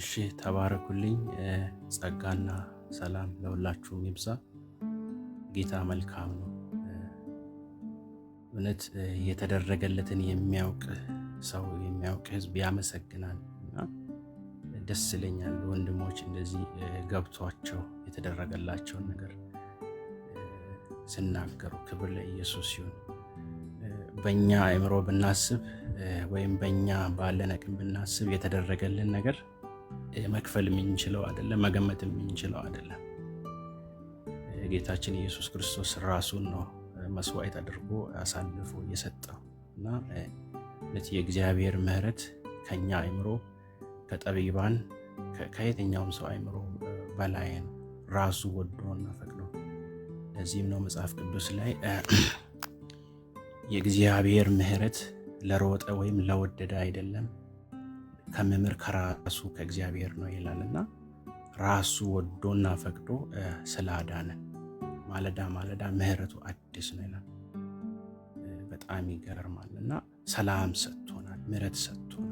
እሺ ተባረኩልኝ። ጸጋና ሰላም ለሁላችሁም ይብዛ። ጌታ መልካም ነው። እውነት የተደረገለትን የሚያውቅ ሰው የሚያውቅ ህዝብ ያመሰግናል እና ደስ ይለኛል። ወንድሞች እንደዚህ ገብቷቸው የተደረገላቸውን ነገር ሲናገሩ ክብር ለኢየሱስ ይሁን። በእኛ አእምሮ ብናስብ ወይም በእኛ ባለን አቅም ብናስብ የተደረገልን ነገር መክፈል የምንችለው አይደለም፣ መገመት የምንችለው አይደለም። ጌታችን ኢየሱስ ክርስቶስ ራሱን ነው መስዋዕት አድርጎ አሳልፎ የሰጠው እና የእግዚአብሔር ምሕረት ከኛ አእምሮ ከጠቢባን ከየትኛውም ሰው አእምሮ በላይ ነው። ራሱ ወዶና ፈቅዶ። ለዚህም ነው መጽሐፍ ቅዱስ ላይ የእግዚአብሔር ምሕረት ለሮጠ ወይም ለወደደ አይደለም ከመምር ከራሱ ከእግዚአብሔር ነው ይላልና ራሱ ወዶና ፈቅዶ ስላዳነን ማለዳ ማለዳ ምሕረቱ አዲስ ነው ይላል። በጣም ይገርማልና ሰላም ሰጥቶናል፣ ምሕረት ሰጥቶናል።